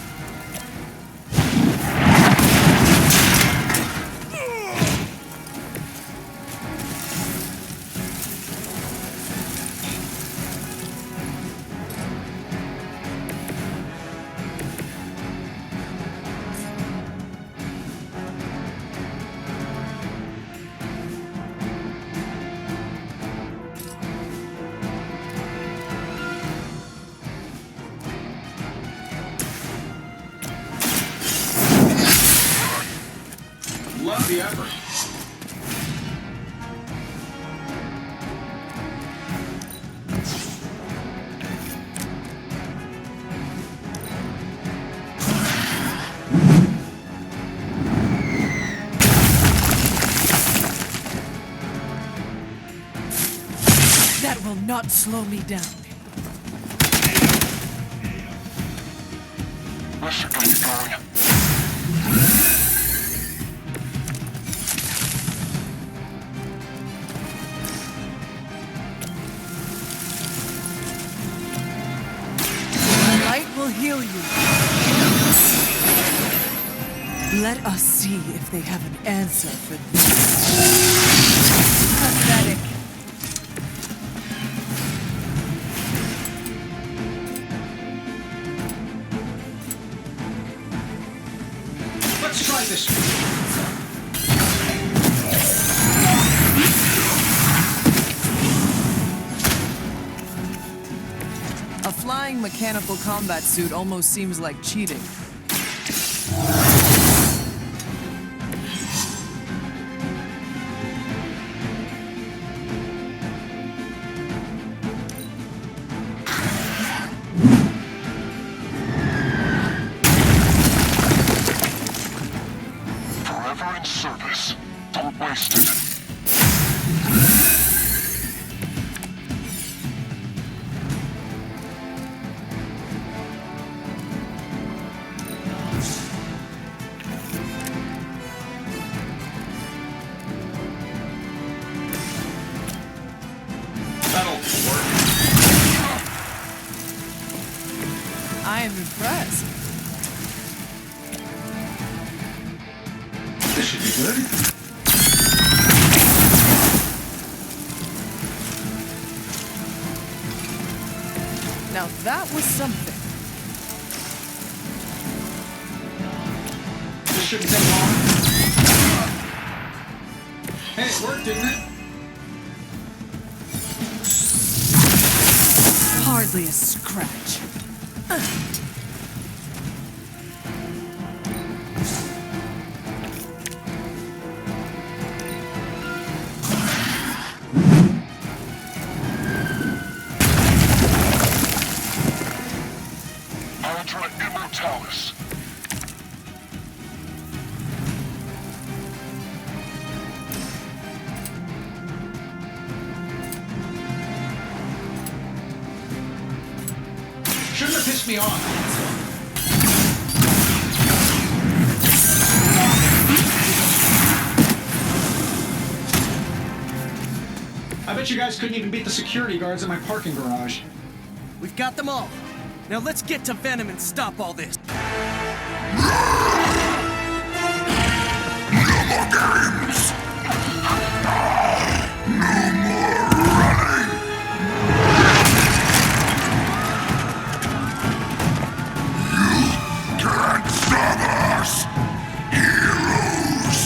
S4: Love the effort.
S2: That will not slow me down.
S8: Let's keep going.
S2: The light will heal you. Let us see if they have an answer for this. Pathetic.
S4: Let's try this one.
S2: A flying mechanical combat suit almost seems like cheating.
S8: Forever in service. Don't waste it.
S4: That'll work.
S2: I am impressed.
S4: This should be good.
S2: Now that was something.
S4: This shouldn't take long. Hey, it worked, didn't it?
S2: Hardly a scratch.
S8: Ultra Immortalis.
S4: Shouldn't have pissed me off. I bet you guys couldn't even beat the security guards at my parking garage.
S18: We've got them all. Now let's get to Venom and stop all this.
S8: No more games. No more running. You can't stop us, heroes.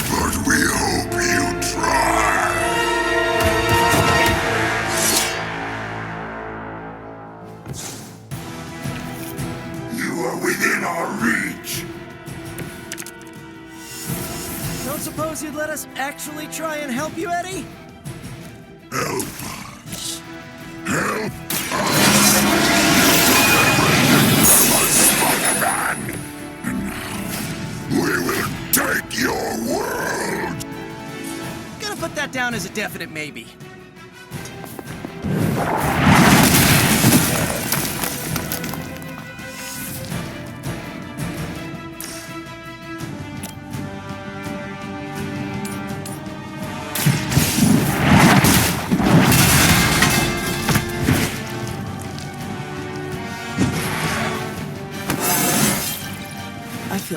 S8: But we hope you try. You are within our reach.
S18: Don't suppose you'd let us actually try and help you, Eddie?
S8: Help us. Help Spider-Man. And we will take your world.
S18: Gonna put that down as a definite maybe.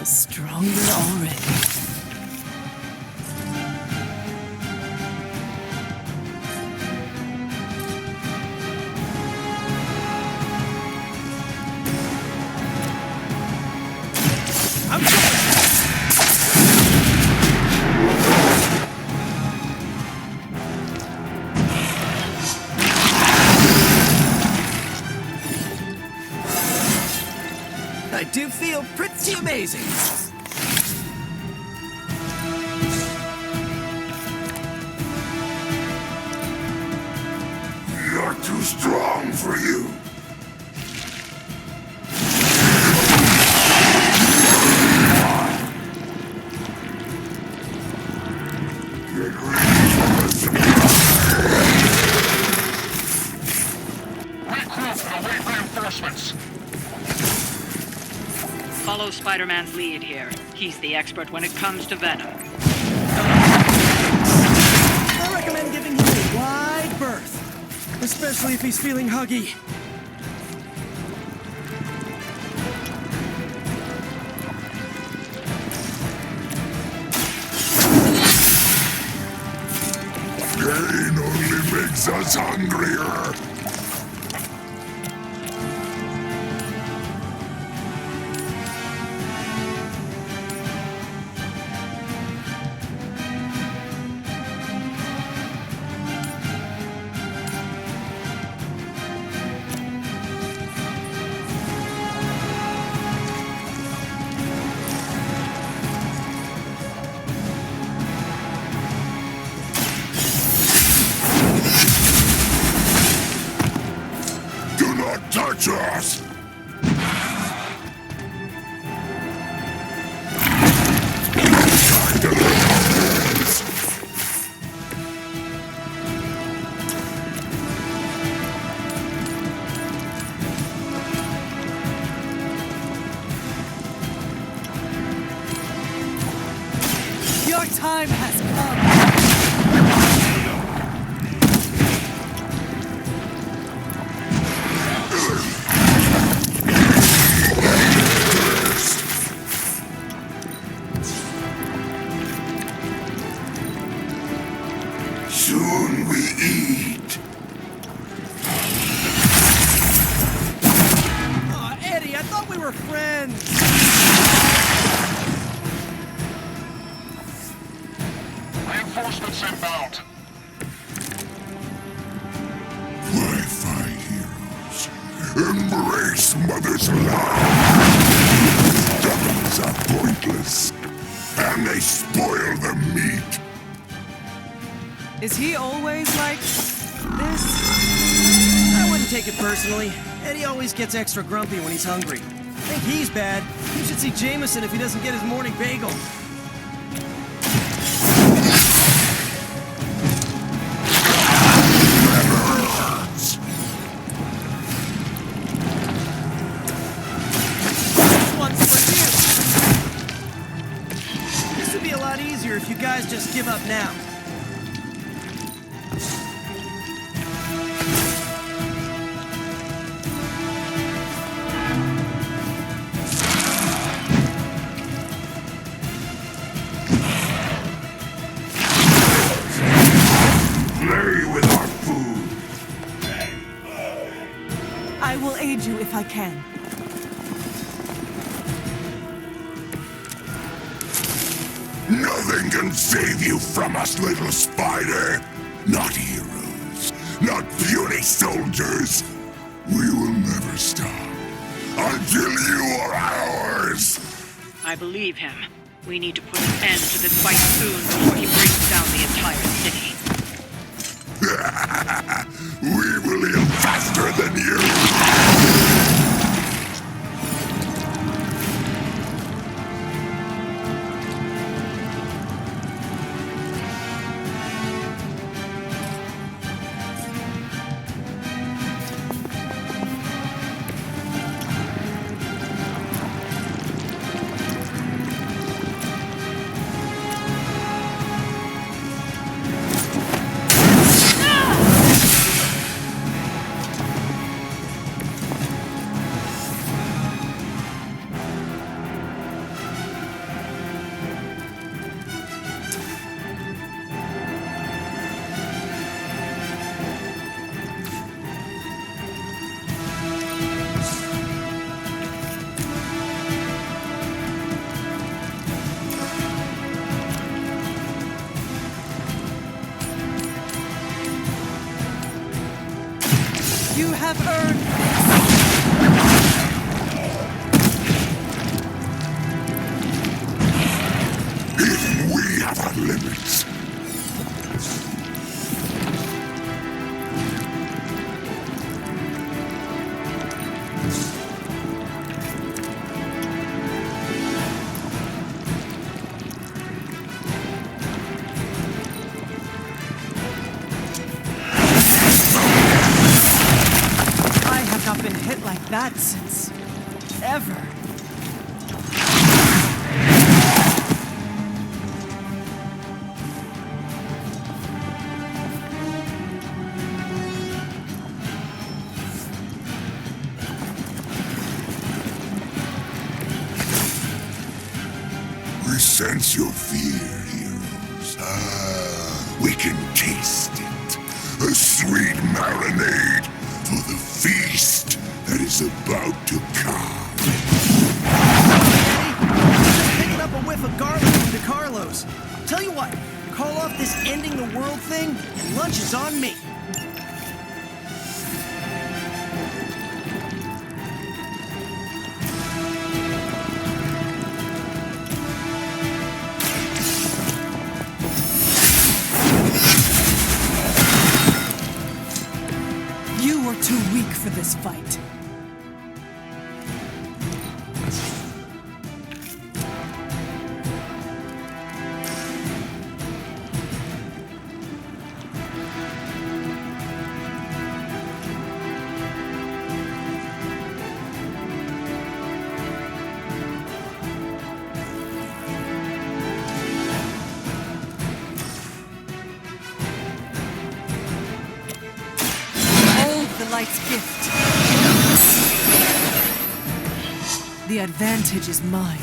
S2: feel stronger already.
S18: I do feel pretty amazing.
S8: You're too strong for you. Get ready for the
S14: Regroup and await reinforcements.
S13: Follow Spider-Man's lead here. He's the expert when it comes to Venom.
S18: I recommend giving him a wide berth, especially if he's feeling huggy.
S8: Pain only makes us hungrier. Do not touch us! Time to live on this.
S18: Your time has come.
S8: Soon we eat.
S18: Aw, Eddie, I thought we were friends.
S14: Reinforcements inbound.
S8: Why fight heroes? Embrace Mother's love. Devils are pointless, and they spoil the meat.
S18: Is he always like this? I wouldn't take it personally. Eddie always gets extra grumpy when he's hungry. I think he's bad. You should see Jameson if he doesn't get his morning bagel.
S8: Hurts.
S18: This one's for you. This would be a lot easier if you guys just give up now.
S8: Play with our food.
S2: I will aid you if I can.
S8: Nothing can save you from us, little spider. Not heroes, not puny soldiers. We will never stop until you are ours.
S13: I believe him. We need to put an end to this fight soon before he brings down the entire city.
S8: We will heal faster than you.
S2: You have earned this.
S8: Even we have our limits.
S2: That since ever.
S8: We sense your fear, heroes. We can taste it. A sweet marinade for the feast that is about to come.
S18: Just picking up a whiff of garlic from DeCarlo's. Tell you what, call off this ending the world thing, and lunch is on me.
S2: You were too weak for this fight. Light's gift. The advantage is mine.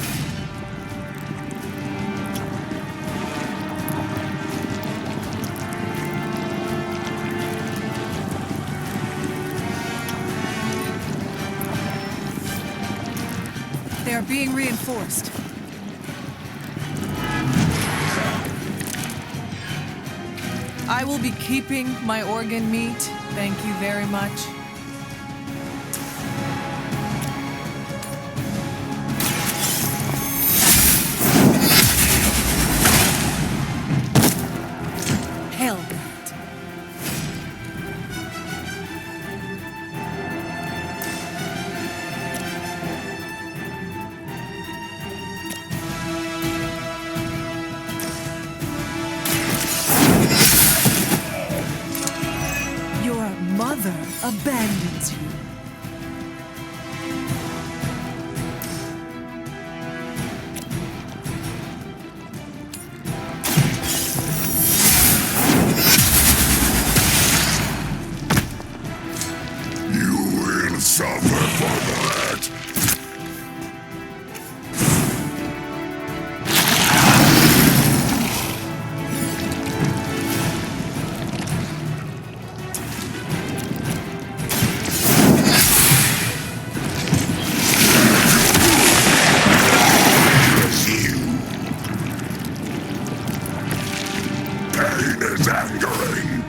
S2: They are being reinforced. I will be keeping my organ meat. Thank you very much. Hell. Mother abandons you.
S8: You will suffer for that. Angering.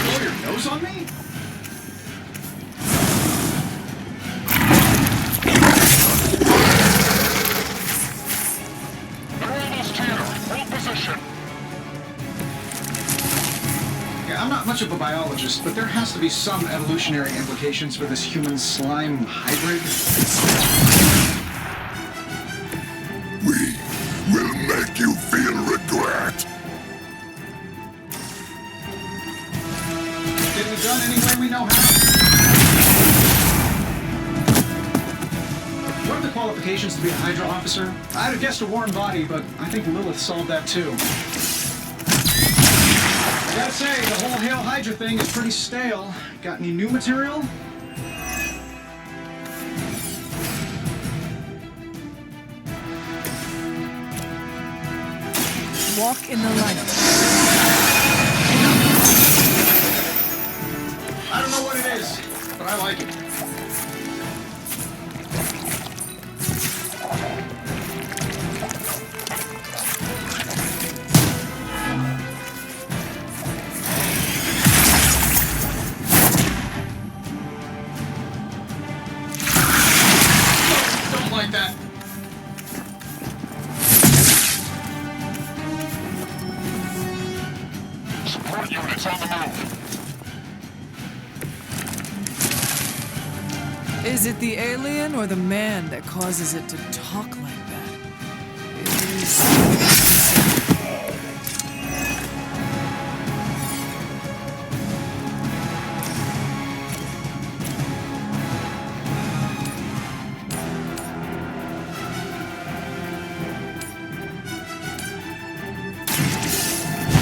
S4: Blow your nose on me?
S8: They're almost here. Hold position.
S4: Yeah, I'm not much of a biologist, but there has to be some evolutionary implications for this human slime hybrid.
S8: We will make you feel regret.
S4: Getting it done any way we know how. What are the qualifications to be a Hydra officer? I'd have guessed a warm body, but I think Lilith solved that too. I gotta say, the whole Hail Hydra thing is pretty stale. Got any new material?
S2: Walk in the light.
S4: I don't know what it is, but I like it.
S2: Is it the alien or the man that causes it to talk like that? It is...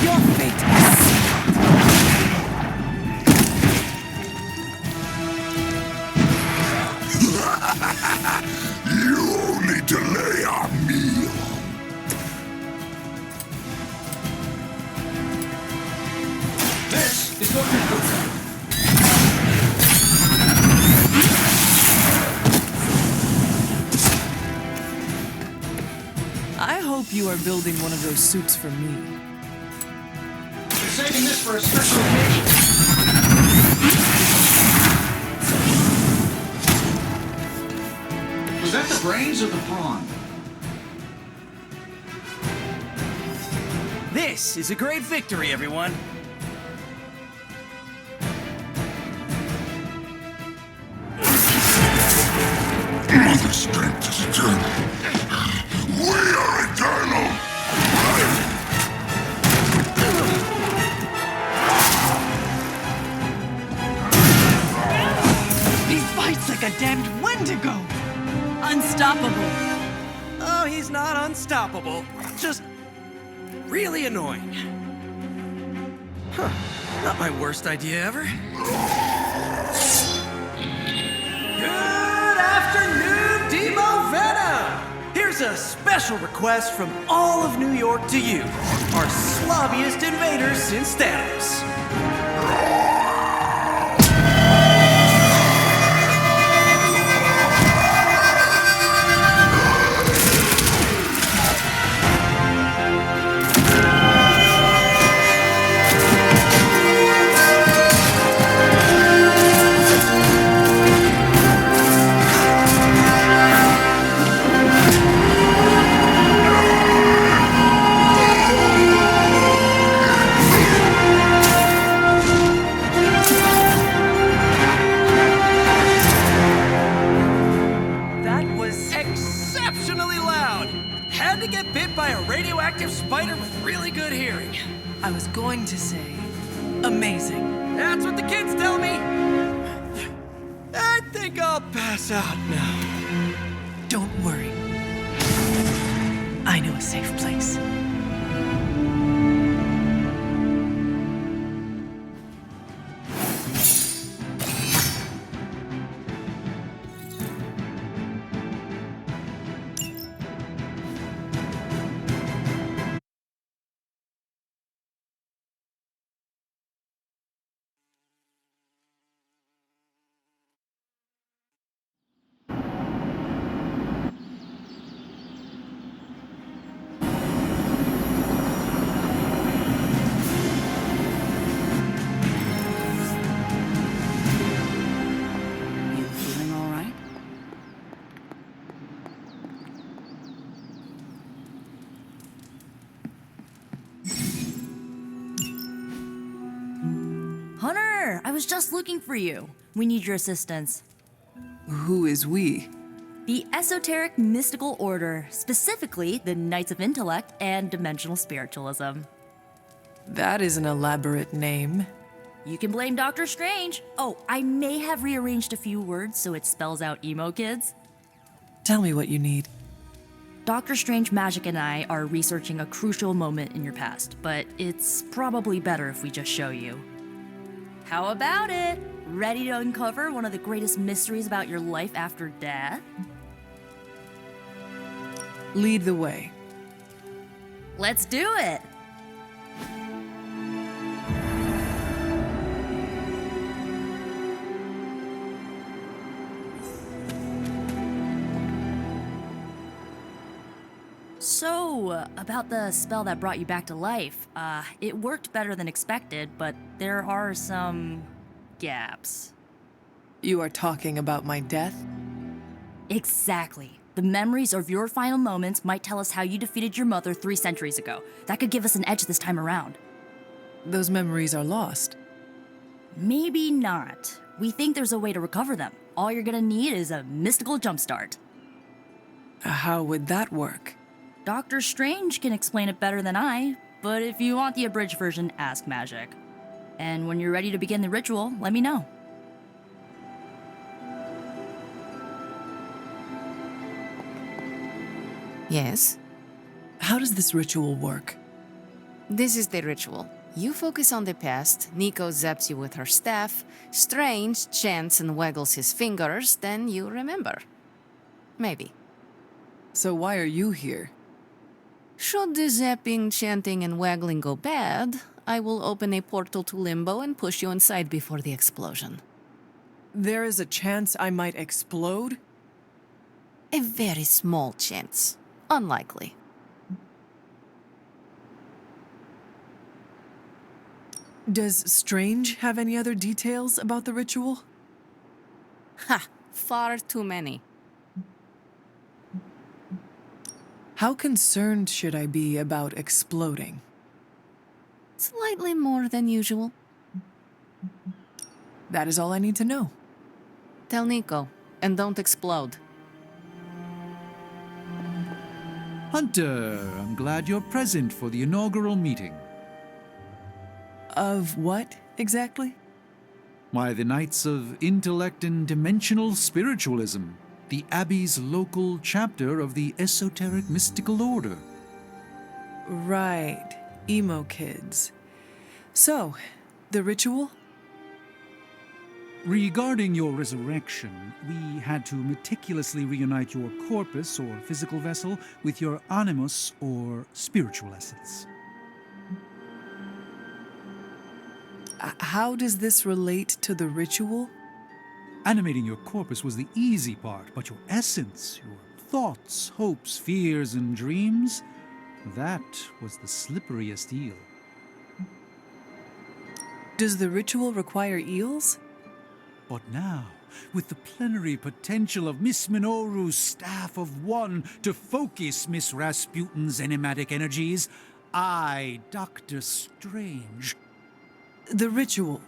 S2: Your fate is
S8: You only delay our meal.
S18: This is what we do.
S2: I hope you are building one of those suits for me.
S18: We're saving this for a special occasion.
S3: Was that the brains or the brawn?
S18: This is a great victory, everyone.
S8: Mother strength is eternal. We are eternal.
S18: He fights like a damned Wendigo.
S10: Unstoppable.
S18: Oh, he's not unstoppable. Just really annoying. Huh. Not my worst idea ever. Good afternoon, Demo Venom! Here's a special request from all of New York to you, our slobbiest invaders since Thanos. That was exceptionally loud. Had to get bit by a radioactive spider with really good hearing.
S2: I was going to say, amazing.
S18: That's what the kids tell me. I think I'll pass out now.
S2: Don't worry. I know a safe place.
S10: You feeling all right?
S11: Hunter, I was just looking for you. We need your assistance.
S2: Who is we?
S11: The Esoteric Mystical Order, specifically the Knights of Intellect and Dimensional Spiritualism.
S2: That is an elaborate name.
S11: You can blame Doctor Strange. Oh, I may have rearranged a few words so it spells out emo kids.
S2: Tell me what you need.
S11: Doctor Strange Magic and I are researching a crucial moment in your past, but it's probably better if we just show you. How about it? Ready to uncover one of the greatest mysteries about your life after death?
S2: Lead the way.
S11: Let's do it! So, about the spell that brought you back to life, it worked better than expected, but there are some gaps.
S2: You are talking about my death?
S11: Exactly. The memories of your final moments might tell us how you defeated your mother 3 centuries ago. That could give us an edge this time around.
S2: Those memories are lost.
S11: Maybe not. We think there's a way to recover them. All you're gonna need is a mystical jumpstart.
S2: How would that work?
S11: Doctor Strange can explain it better than I, but if you want the abridged version, ask Magic. And when you're ready to begin the ritual, let me know.
S12: Yes?
S2: How does this ritual work?
S12: This is the ritual. You focus on the past, Nico zaps you with her staff, Strange chants and waggles his fingers, then you remember. Maybe.
S2: So why are you here?
S12: Should the zapping, chanting, and waggling go bad, I will open a portal to Limbo and push you inside before the explosion.
S2: There is a chance I might explode?
S12: A very small chance. Unlikely.
S2: Does Strange have any other details about the ritual?
S12: Ha! Far too many.
S2: How concerned should I be about exploding?
S12: Slightly more than usual.
S2: That is all I need to know.
S12: Tell Nico, and don't explode.
S3: Hunter, I'm glad you're present for the inaugural meeting.
S2: Of what, exactly?
S3: Why, the Knights of Intellect and Dimensional Spiritualism, the Abbey's local chapter of the Esoteric Mystical Order.
S2: Right, emo kids. So, the ritual?
S3: Regarding your resurrection, we had to meticulously reunite your corpus, or physical vessel, with your animus, or spiritual essence.
S2: How does this relate to the ritual?
S3: Animating your corpus was the easy part, but your essence, your thoughts, hopes, fears, and dreams, that was the slipperiest eel.
S2: Does the ritual require eels?
S3: But now, with the plenary potential of Miss Minoru's Staff of One to focus Miss Rasputin's enigmatic energies, I, Dr. Strange...
S2: The ritual.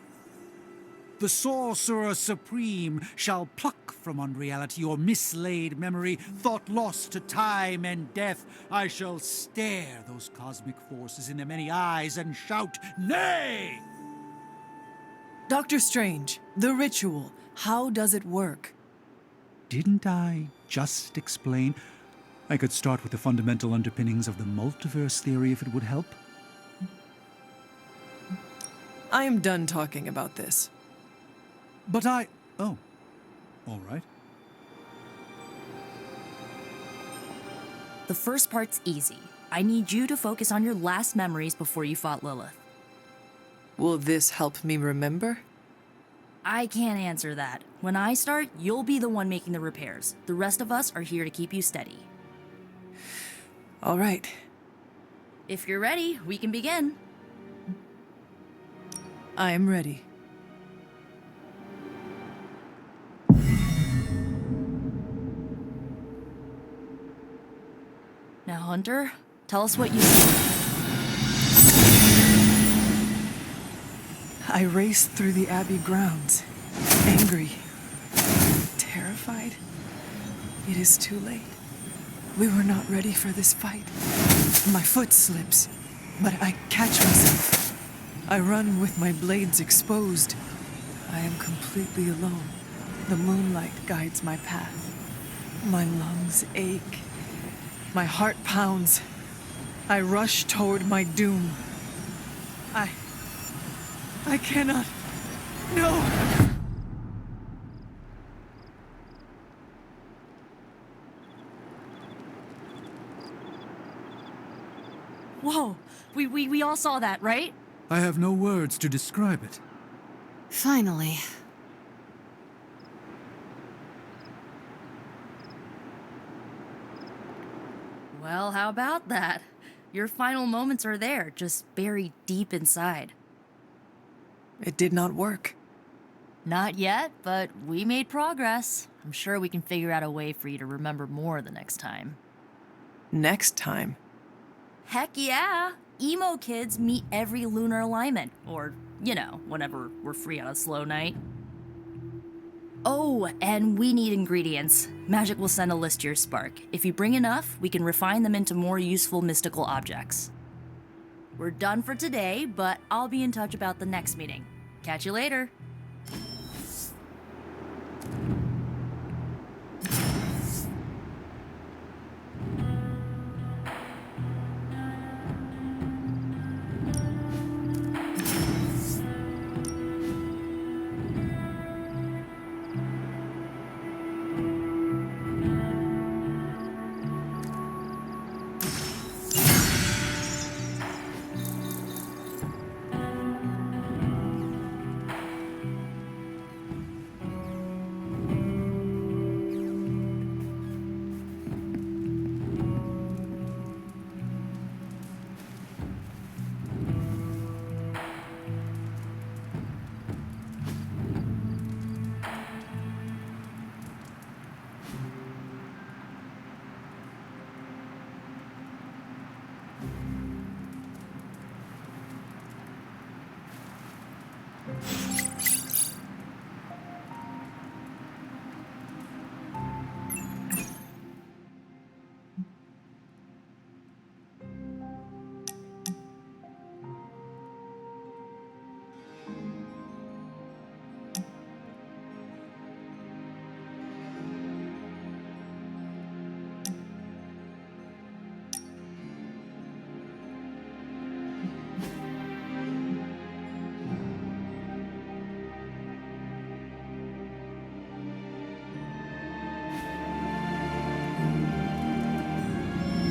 S3: The Sorcerer Supreme shall pluck from unreality your mislaid memory, thought lost to time and death. I shall stare those cosmic forces in their many eyes and shout, "Nay!"
S2: Dr. Strange, the ritual, how does it work?
S3: Didn't I just explain? I could start with the fundamental underpinnings of the multiverse theory if it would help.
S2: I am done talking about this.
S3: But Oh, all right.
S11: The first part's easy. I need you to focus on your last memories before you fought Lilith.
S2: Will this help me remember?
S11: I can't answer that. When I start, you'll be the one making the repairs. The rest of us are here to keep you steady.
S2: All right.
S11: If you're ready, we can begin.
S2: I am ready.
S11: Now, Hunter, tell us what you see.
S2: I raced through the Abbey grounds, angry, terrified. It is too late. We were not ready for this fight. My foot slips, but I catch myself. I run with my blades exposed. I am completely alone. The moonlight guides my path. My lungs ache. My heart pounds. I rush toward my doom. I cannot. No!
S11: Whoa! We all saw that, right?
S3: I have no words to describe it.
S12: Finally.
S11: Well, how about that? Your final moments are there, just buried deep inside.
S2: It did not work.
S11: Not yet, but we made progress. I'm sure we can figure out a way for you to remember more the next time.
S2: Next time?
S11: Heck yeah! Emo kids meet every lunar alignment. Or, you know, whenever we're free on a slow night. Oh, and we need ingredients. Magic will send a list to your spark. If you bring enough, we can refine them into more useful mystical objects. We're done for today, but I'll be in touch about the next meeting. Catch you later.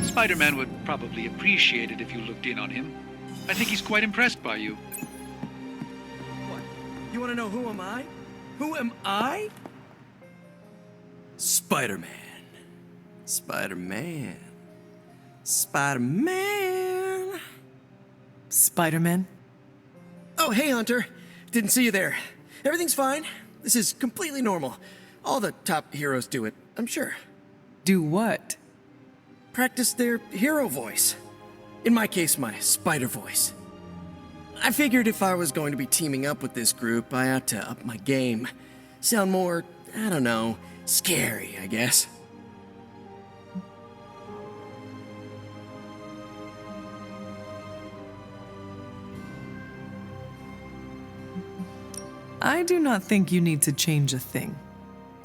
S3: Spider-Man would probably appreciate it if you looked in on him. I think he's quite impressed by you.
S18: What? You want to know who am I? Who am I? Spider-Man. Spider-Man. Spider-Man.
S16: Spider-Man?
S18: Oh, hey, Hunter. Didn't see you there. Everything's fine. This is completely normal. All the top heroes do it, I'm sure.
S16: Do what?
S18: Practice their hero voice. In my case, my spider voice. I figured if I was going to be teaming up with this group, I ought to up my game. Sound more, I don't know, scary, I guess.
S16: I do not think you need to change a thing,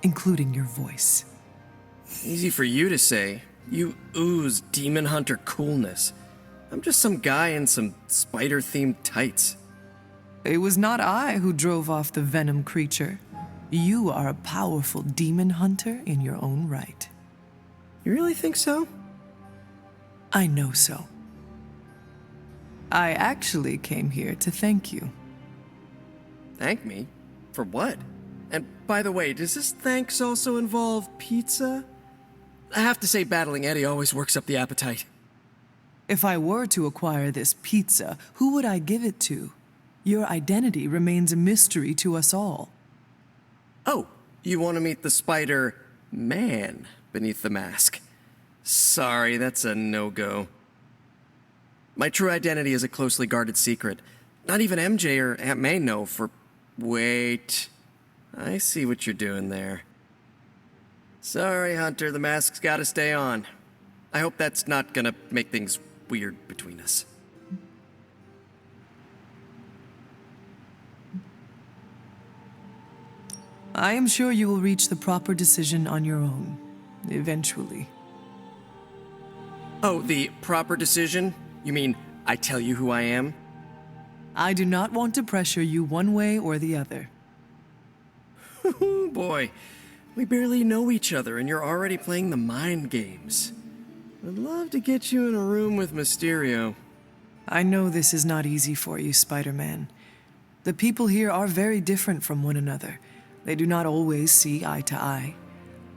S16: including your voice.
S18: Easy for you to say. You ooze demon hunter coolness. I'm just some guy in some spider-themed tights.
S16: It was not I who drove off the venom creature. You are a powerful demon hunter in your own right.
S18: You really think so?
S16: I know so. I actually came here to thank you.
S18: Thank me? For what? And by the way, does this thanks also involve pizza? I have to say, battling Eddie always works up the appetite.
S16: If I were to acquire this pizza, who would I give it to? Your identity remains a mystery to us all.
S18: Oh, you want to meet the Spider-Man beneath the mask? Sorry, that's a no-go. My true identity is a closely guarded secret. Not even MJ or Aunt May know for... Wait. I see what you're doing there. Sorry, Hunter, the mask's gotta stay on. I hope that's not gonna make things weird between us.
S16: I am sure you will reach the proper decision on your own, eventually.
S18: Oh, the proper decision? You mean I tell you who I am?
S16: I do not want to pressure you one way or the other.
S18: Boy, we barely know each other and you're already playing the mind games. I'd love to get you in a room with Mysterio.
S16: I know this is not easy for you, Spider-Man. The people here are very different from one another. They do not always see eye to eye.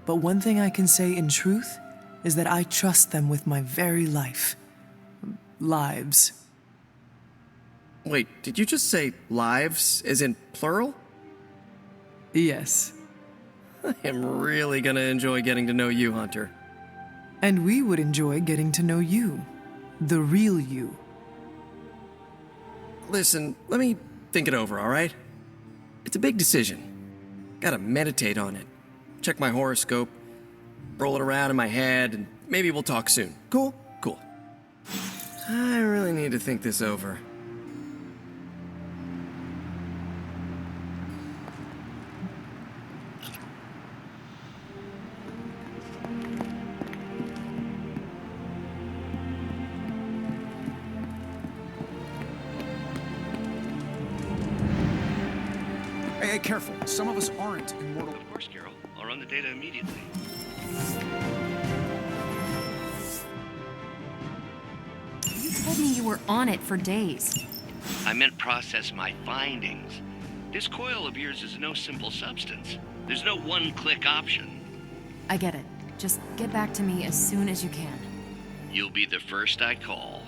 S16: But one thing I can say in truth is that I trust them with my very life. Lives.
S18: Wait, did you just say lives, as in plural?
S16: Yes.
S18: I am really gonna enjoy getting to know you, Hunter.
S16: And we would enjoy getting to know you. The real you.
S18: Listen, let me think it over, all right? It's a big decision. Gotta meditate on it. Check my horoscope, roll it around in my head, and maybe we'll talk soon. Cool? Cool. I really need to think this over.
S4: Hey, careful. Some of us aren't immortal.
S19: Of course, Carol. I'll run the data immediately.
S9: You told me you were on it for days.
S19: I meant process my findings. This coil of yours is no simple substance. There's no one-click option.
S9: I get it. Just get back to me as soon as you can.
S19: You'll be the first I call.